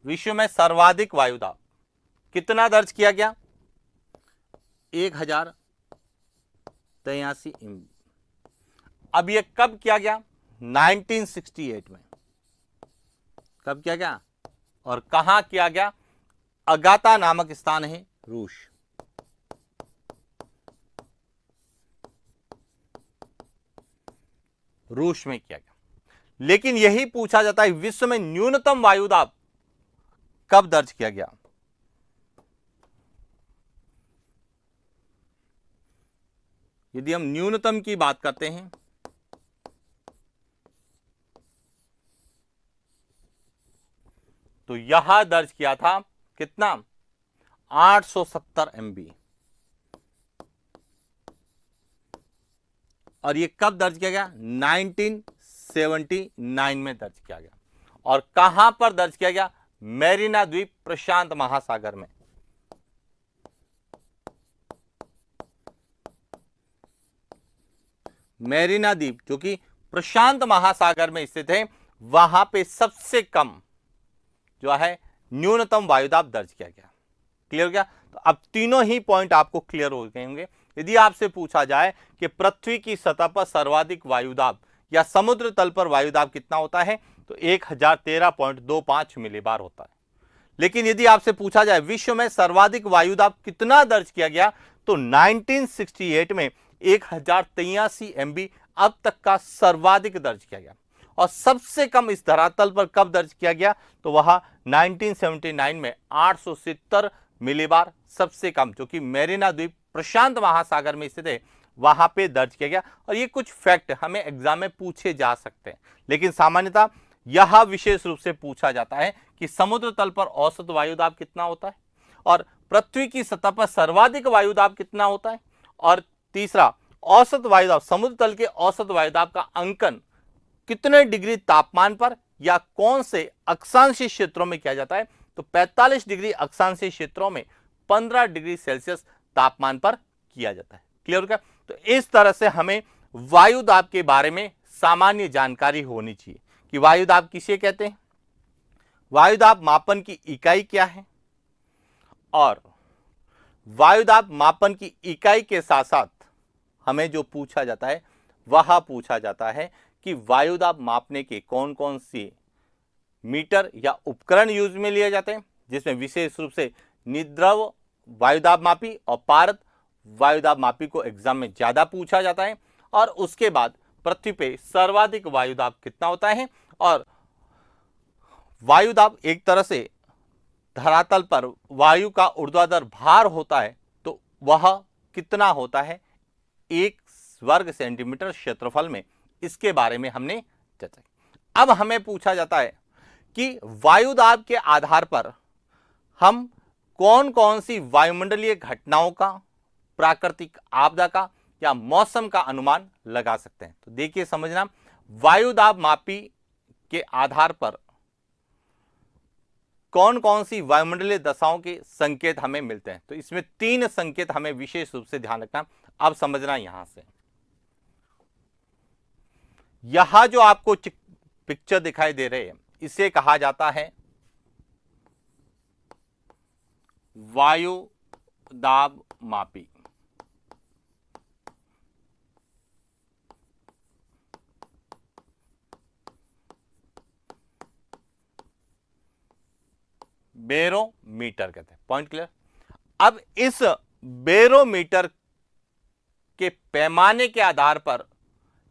विश्व में सर्वाधिक वायुदाब कितना दर्ज किया गया, 1083 MB। अब यह कब किया गया, 1968 में। कब किया गया और कहां किया गया, अगाता नामक स्थान है रूस। रूस में किया गया। लेकिन यही पूछा जाता है विश्व में न्यूनतम वायुदाब कब दर्ज किया गया। यदि हम न्यूनतम की बात करते हैं तो यहां दर्ज किया था कितना, 870 MB। और ये कब दर्ज किया गया, 1979 में दर्ज किया गया। और कहां पर दर्ज किया गया, मैरिना द्वीप, प्रशांत महासागर में। मैरिना द्वीप जो कि प्रशांत महासागर में स्थित है, वहां पे सबसे कम जो है न्यूनतम वायुदाब दर्ज किया गया। क्लियर हो गया। तो अब तीनों ही पॉइंट आपको क्लियर हो गए होंगे। यदि आपसे पूछा जाए कि पृथ्वी की सतह पर सर्वाधिक वायुदाब या समुद्र तल पर वायुदाब कितना होता है, तो 1013.25 मिलीबार होता है। लेकिन यदि आपसे पूछा जाए विश्व में सर्वाधिक वायुदाब कितना दर्ज किया गया, तो 1968 में 1083 MB अब तक का सर्वाधिक दर्ज किया गया। और सबसे कम इस धरातल पर कब दर्ज किया गया, तो वह 1979 में 870 मिलीबार सबसे कम, जो कि मैरिना द्वीप प्रशांत महासागर में स्थित है, वहां पे दर्ज किया गया। और ये कुछ फैक्ट हमें एग्जाम में पूछे जा सकते हैं, लेकिन सामान्यतः यह विशेष रूप से पूछा जाता है कि समुद्र तल पर औसत वायुदाब कितना होता है, और पृथ्वी की सतह पर सर्वाधिक वायुदाब कितना होता है, और तीसरा औसत वायुदाब, समुद्र तल के औसत वायुदाब का अंकन कितने डिग्री तापमान पर या कौन से अक्षांशीय क्षेत्रों में किया जाता है, तो 45 डिग्री अक्षांशीय क्षेत्रों में 15 डिग्री सेल्सियस तापमान पर किया जाता है। क्लियर हो गया। तो इस तरह से हमें वायुदाब के बारे में सामान्य जानकारी होनी चाहिए कि वायुदाब किसे कहते हैं, वायुदाब मापन की इकाई क्या है, और वायुदाब मापन की इकाई के साथ साथ हमें जो पूछा जाता है वह पूछा जाता है कि वायुदाब मापने के कौन कौन सी मीटर या उपकरण यूज में लिए जाते हैं, जिसमें विशेष रूप से निद्रव वायुदाब मापी और पारद वायुदाब मापी को एग्जाम में ज्यादा पूछा जाता है। और उसके बाद पृथ्वी पे सर्वाधिक वायुदाब कितना होता है, और वायुदाब एक तरह से धरातल पर वायु का ऊर्ध्वाधर भार होता है, तो वह कितना होता है 1 वर्ग सेंटीमीटर क्षेत्रफल में, इसके बारे में हमने चर्चा की। अब हमें पूछा जाता है कि वायुदाब के आधार पर हम कौन कौन सी वायुमंडलीय घटनाओं का, प्राकृतिक आपदा का या मौसम का अनुमान लगा सकते हैं। तो देखिए समझना, वायुदाब मापी के आधार पर कौन कौन सी वायुमंडलीय दशाओं के संकेत हमें मिलते हैं। तो इसमें 3 संकेत हमें विशेष रूप से ध्यान रखना। अब समझना, यहां से यहां जो आपको पिक्चर दिखाई दे रहे हैं, इसे कहा जाता है वायु दाब मापी। बैरोमीटर कहते हैं। Point clear. अब इस बैरोमीटर के पैमाने के आधार पर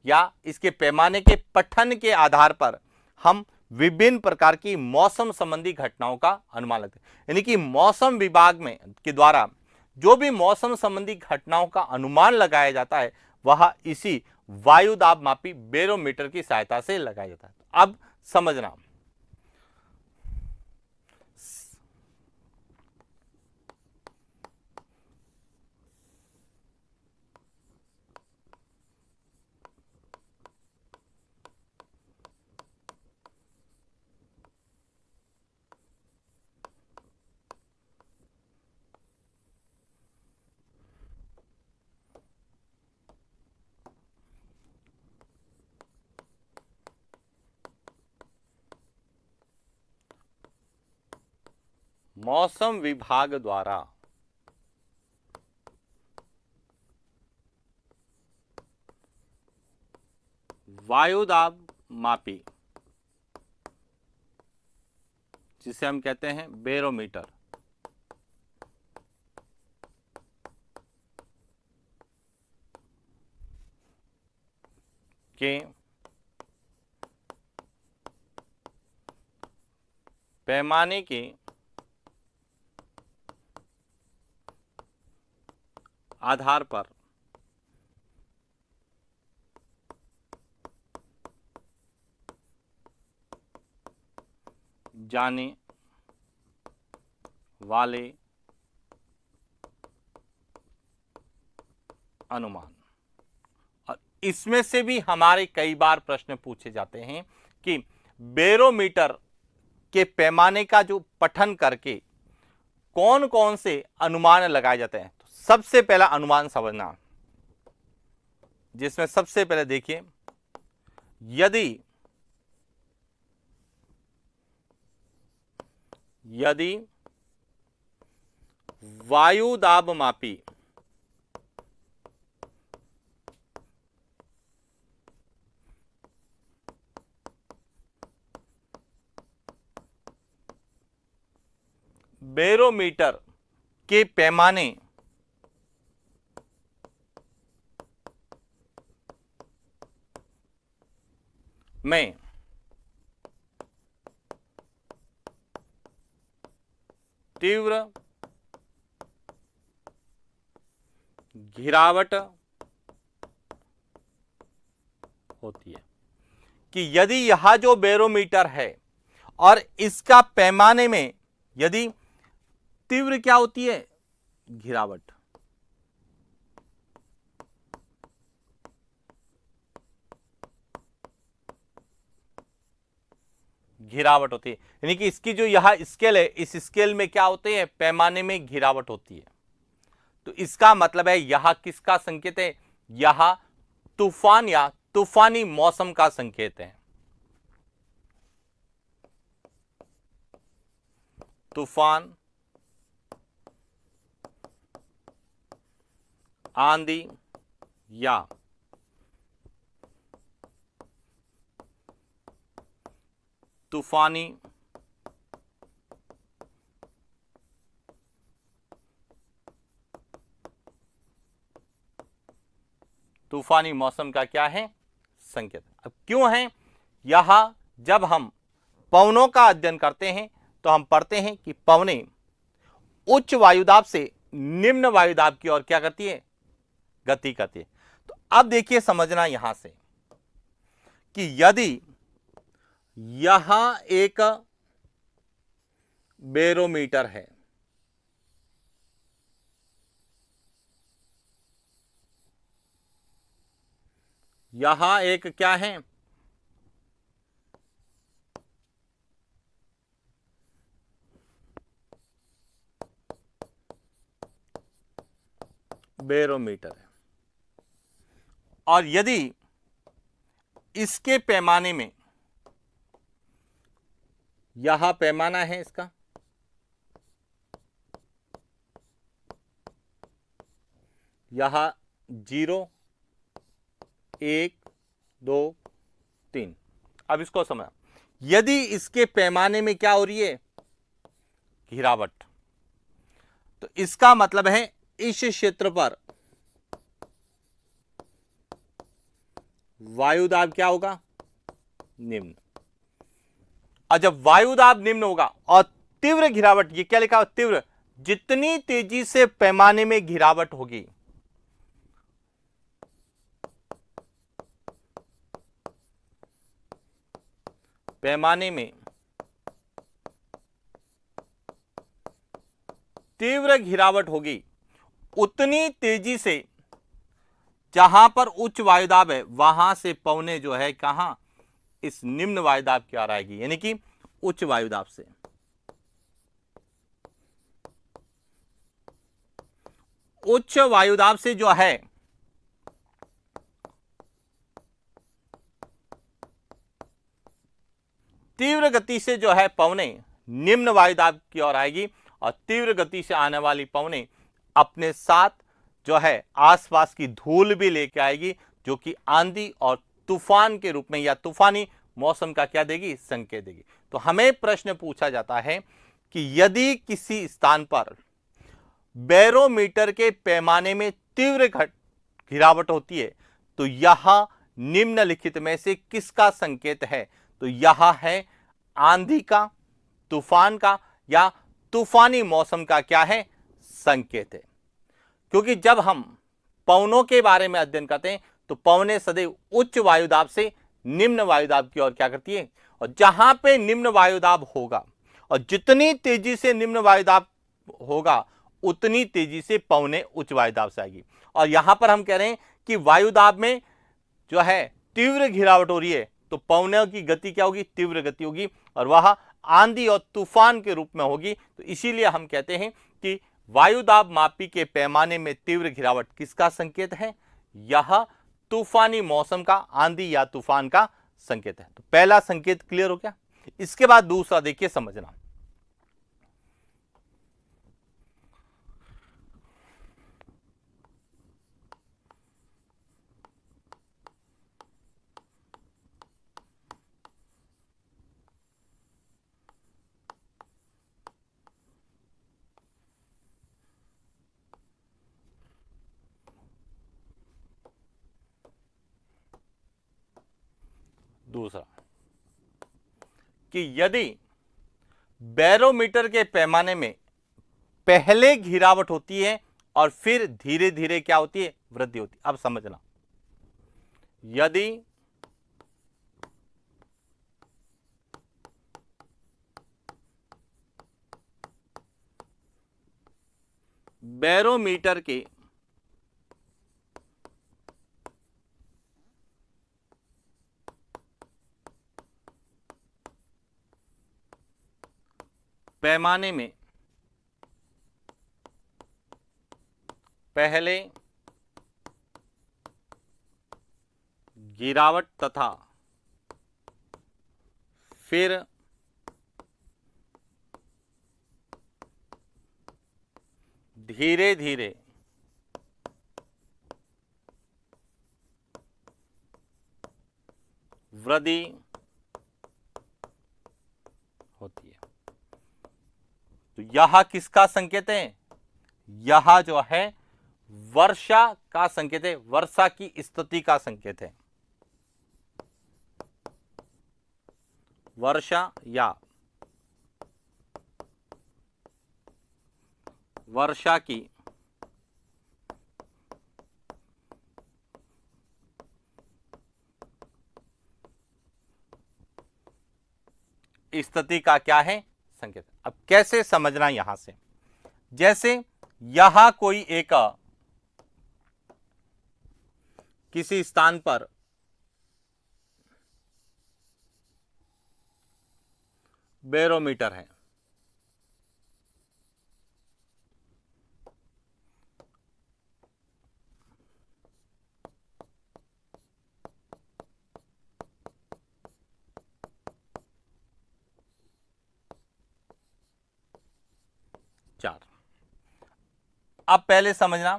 या इसके पैमाने के पठन के आधार पर हम विभिन्न प्रकार की मौसम संबंधी घटनाओं का अनुमान लगते हैं। यानी कि मौसम विभाग में के द्वारा जो भी मौसम संबंधी घटनाओं का अनुमान लगाया जाता है, वह इसी वायु दाब मापी बैरोमीटर की सहायता से लगाया जाता है। अब समझना, मौसम विभाग द्वारा वायु दाब मापी, जिसे हम कहते हैं बैरोमीटर, के पैमाने के आधार पर जाने वाले अनुमान। और इसमें से भी हमारे कई बार प्रश्न पूछे जाते हैं कि बैरोमीटर के पैमाने का जो पठन करके कौन कौन से अनुमान लगाए जाते हैं। तो सबसे पहला अनुमान समझना, जिसमें सबसे पहले देखिए, यदि वायु दाब मापी बैरोमीटर के पैमाने में तीव्र गिरावट होती है, कि यदि यह जो बैरोमीटर है और इसका पैमाने में यदि तीव्र क्या होती है, गिरावट, गिरावट होती है, यानी कि इसकी जो यह स्केल है, इस स्केल में क्या होते हैं, पैमाने में गिरावट होती है। तो इसका मतलब है यह किसका संकेत है, यह तूफान या तूफानी मौसम का संकेत है। तूफान, आंधी या तूफानी मौसम का क्या है, संकेत। अब क्यों है यह, जब हम पवनों का अध्ययन करते हैं तो हम पढ़ते हैं कि पवनें उच्च वायुदाब से निम्न वायुदाब की ओर क्या करती है, गति करती है। तो अब देखिए समझना यहां से कि यदि यहां एक बैरोमीटर है यहां एक क्या है, बैरोमीटर है। और यदि इसके पैमाने में, यहां पैमाना है इसका, यहां 0, 1, 2, 3। अब इसको समझ, यदि इसके पैमाने में क्या हो रही है, गिरावट, तो इसका मतलब है इस क्षेत्र पर वायुदाब क्या होगा, निम्न। और जब वायुदाब निम्न होगा और तीव्र गिरावट, ये क्या लिखा हो, तीव्र, जितनी तेजी से पैमाने में गिरावट होगी, पैमाने में तीव्र गिरावट होगी, उतनी तेजी से जहां पर उच्च वायुदाब है वहां से पवने जो है कहां, इस निम्न वायुदाब की ओर आएगी, यानी कि उच्च वायुदाब से। उच्च वायुदाब से जो है तीव्र गति से जो है पवने निम्न वायुदाब की ओर आएगी, और तीव्र गति से आने वाली पवने अपने साथ जो है आसपास की धूल भी लेके आएगी, जो कि आंधी और तूफान के रूप में या तूफानी मौसम का क्या देगी, संकेत देगी। तो हमें प्रश्न पूछा जाता है कि यदि किसी स्थान पर बैरोमीटर के पैमाने में तीव्र गिरावट होती है तो यह निम्नलिखित में से किसका संकेत है, तो यह है आंधी का, तूफान का, या तूफानी मौसम का क्या है, संकेत है। क्योंकि जब हम पवनों के बारे में अध्ययन करते हैं तो पवनें सदैव उच्च वायुदाब से निम्न वायुदाब की ओर क्या करती है, और जहां पे निम्न वायुदाब होगा और जितनी तेजी से निम्न वायुदाब होगा उतनी तेजी से पवनें उच्च वायुदाब से आएगी। और यहां पर हम कह रहे हैं कि वायुदाब में जो है तीव्र गिरावट हो रही है तो पवनों की गति क्या होगी, तीव्र गति होगी, और वह आंधी और तूफान के रूप में होगी। तो इसीलिए हम कहते हैं कि वायुदाब मापी के पैमाने में तीव्र गिरावट किसका संकेत है, यह तूफानी मौसम का, आंधी या तूफान का संकेत है। तो पहला संकेत क्लियर हो गया। इसके बाद दूसरा देखिए समझना, दूसरा कि यदि बैरोमीटर के पैमाने में पहले गिरावट होती है और फिर धीरे धीरे क्या होती है, वृद्धि होती है। अब समझना, यदि बैरोमीटर के पैमाने में पहले गिरावट तथा फिर धीरे धीरे वृद्धि होती है, तो यह किसका संकेत है, यह जो है वर्षा का संकेत है, वर्षा की स्थिति का संकेत है। वर्षा या वर्षा की स्थिति का क्या है, संकेत। अब कैसे समझना, यहां से जैसे यहां कोई एक किसी स्थान पर बैरोमीटर है। चार। अब पहले समझना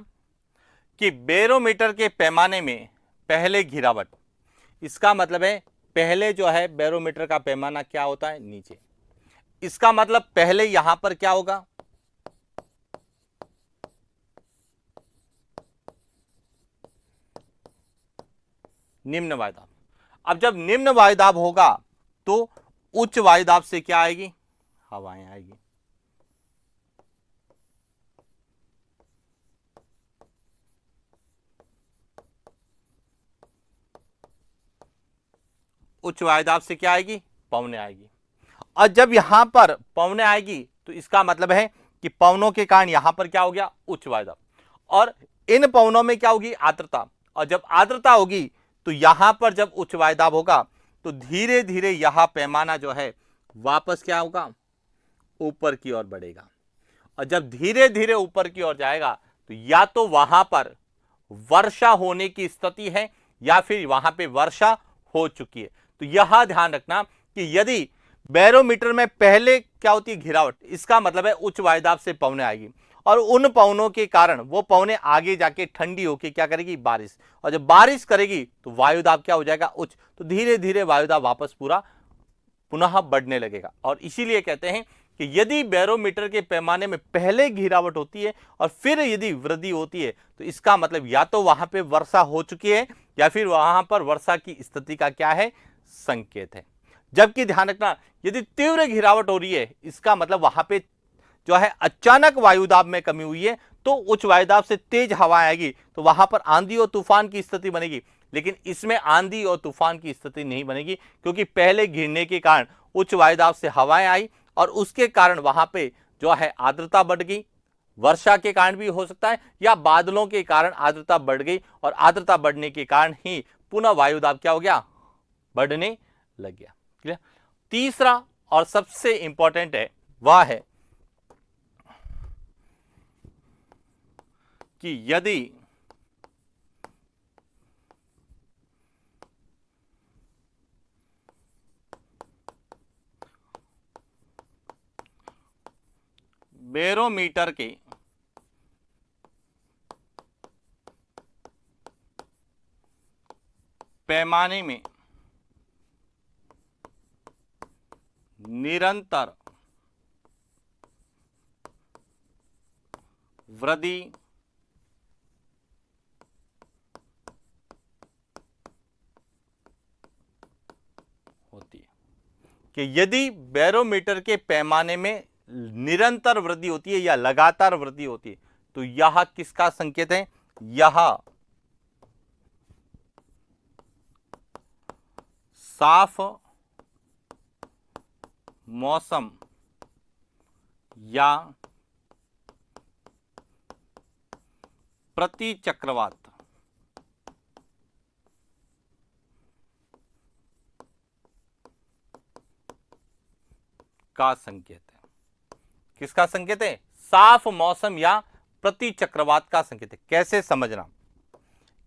कि बैरोमीटर के पैमाने में पहले गिरावट, इसका मतलब है पहले जो है बैरोमीटर का पैमाना क्या होता है, नीचे। इसका मतलब पहले यहां पर क्या होगा, निम्न वायुदाब। अब जब निम्न वायुदाब होगा तो उच्च वायुदाब से क्या आएगी, हवाएं आएगी। उच्च वायुदाब से क्या आएगी, पवनें आएगी। और जब यहां पर पवनें आएगी तो इसका मतलब है कि पवनों के कारण यहां पर क्या हो गया, उच्च वायुदाब। और इन पवनों में क्या होगी, आर्द्रता। और जब आर्द्रता होगी तो यहां पर जब उच्च वायुदाब होगा तो धीरे धीरे यह पैमाना जो है वापस क्या होगा, ऊपर की ओर बढ़ेगा। और जब धीरे धीरे ऊपर की ओर जाएगा तो या तो वहां पर वर्षा होने की स्थिति है या फिर वहां पे वर्षा हो चुकी है। तो यह ध्यान रखना कि यदि बैरोमीटर में पहले क्या होती है, गिरावट, इसका मतलब है उच्च वायुदाब से पवनें आएगी और उन पवनों के कारण वो पवनें आगे जाके ठंडी होकर क्या करेगी, बारिश। और जब बारिश करेगी तो वायुदाब क्या हो जाएगा, उच्च। तो धीरे धीरे वायुदाब वापस पूरा पुनः बढ़ने लगेगा। और इसीलिए कहते हैं कि यदि बैरोमीटर के पैमाने में पहले गिरावट होती है और फिर यदि वृद्धि होती है तो इसका मतलब या तो वहां पे वर्षा हो चुकी है या फिर वहां पर वर्षा की स्थिति का क्या है, संकेत है। जबकि ध्यान रखना यदि तीव्र गिरावट हो रही है इसका मतलब वहां पे जो है अचानक वायुदाब में कमी हुई है, तो उच्च वायुदाब से तेज हवा आएगी तो वहां पर आंधी और तूफान की स्थिति बनेगी। लेकिन इसमें आंधी और तूफान की स्थिति नहीं बनेगी क्योंकि पहले गिरने के कारण उच्च वायुदाब से हवाएं आई और उसके कारण वहां पे जो है आर्द्रता बढ़ गई। वर्षा के कारण भी हो सकता है या बादलों के कारण आर्द्रता बढ़ गई और आर्द्रता बढ़ने के कारण ही पुनः वायुदाब क्या हो गया, बढ़ने लग गया। क्लियर। तीसरा और सबसे इंपॉर्टेंट है वह है कि यदि बैरोमीटर के पैमाने में निरंतर वृद्धि होती है, कि यदि बैरोमीटर के पैमाने में निरंतर वृद्धि होती है या लगातार वृद्धि होती है तो यह किसका संकेत है, यह साफ मौसम या प्रति चक्रवात का संकेत है। किसका संकेत है, साफ मौसम या प्रति चक्रवात का संकेत है। कैसे समझना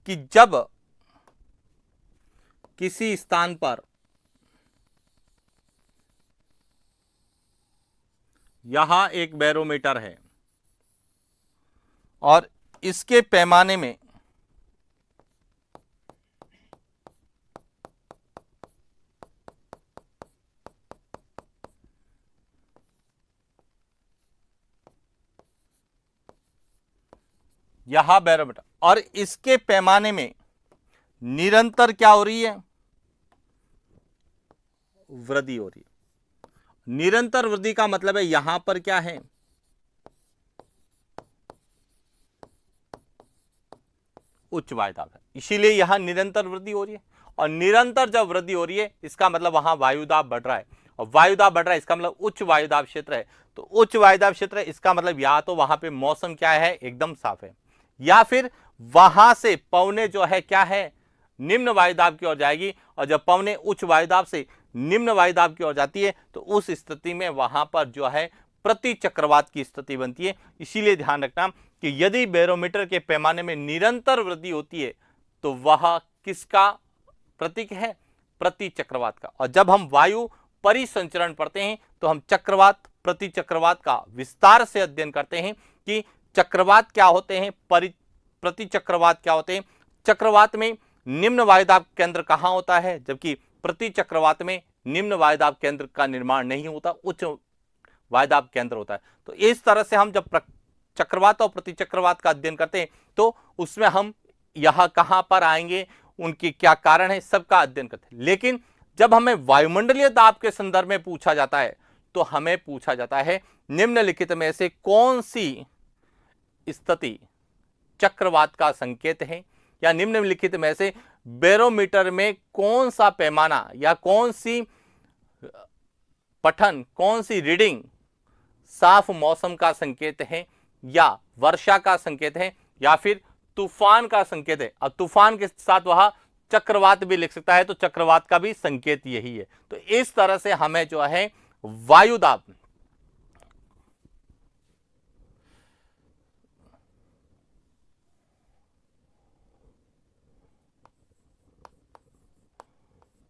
कि जब किसी स्थान पर यहां एक बैरोमीटर है और इसके पैमाने में यहां बैरोमीटर और इसके पैमाने में निरंतर क्या हो रही है, वृद्धि हो रही है। निरंतर वृद्धि का मतलब है यहां पर क्या है, उच्च वायुदाब है, इसीलिए यहां निरंतर वृद्धि हो रही है। और निरंतर जब वृद्धि हो रही है इसका मतलब वहां वायुदाब बढ़ रहा है और वायुदाब बढ़ रहा है इसका मतलब उच्च वायुदाब क्षेत्र है। तो उच्च वायुदाब क्षेत्र है इसका मतलब या तो वहां पे मौसम क्या है, एकदम साफ है, या फिर वहां से पवने जो है क्या है, निम्न वायुदाब की ओर जाएगी, और जब पवनें उच्च वायुदाब से निम्न वायुदाब की ओर जाती है तो उस स्थिति में वहां पर जो है प्रति चक्रवात की स्थिति बनती है। इसीलिए ध्यान रखना कि यदि बैरोमीटर के पैमाने में निरंतर वृद्धि होती है तो वह किसका प्रतीक है? प्रति चक्रवात का। और जब हम वायु परिसंचरण पढ़ते हैं तो हम चक्रवात प्रति चक्रवात का विस्तार से अध्ययन करते हैं कि चक्रवात क्या होते हैं, प्रति चक्रवात क्या होते हैं। चक्रवात में निम्न वायुदाब केंद्र कहां होता है, जबकि प्रति चक्रवात में निम्न वायुदाब केंद्र का निर्माण नहीं होता, उच्च वायुदाब केंद्र होता है। तो इस तरह से हम जब चक्रवात और प्रति चक्रवात का अध्ययन करते हैं तो उसमें हम यहां कहां पर आएंगे, उनके क्या कारण है, सबका अध्ययन करते हैं। लेकिन जब हमें वायुमंडलीय दाब के संदर्भ में पूछा जाता है तो हमें पूछा जाता है निम्नलिखित में से कौन सी स्थिति चक्रवात का संकेत है, या निम्नलिखित में से बैरोमीटर में कौन सा पैमाना या कौन सी पठन, कौन सी रीडिंग साफ मौसम का संकेत है, या वर्षा का संकेत है, या फिर तूफान का संकेत है। अब तूफान के साथ वह चक्रवात भी लिख सकता है, तो चक्रवात का भी संकेत यही है। तो इस तरह से हमें जो है वायुदाब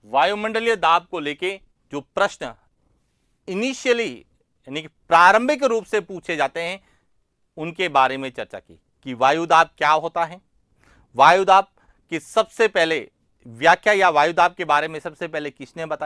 वायुमंडलीय दाब को लेके जो प्रश्न इनिशियली यानी कि प्रारंभिक रूप से पूछे जाते हैं उनके बारे में चर्चा की कि वायुदाब क्या होता है। वायुदाब की सबसे पहले व्याख्या या वायुदाब के बारे में सबसे पहले किसने बताया?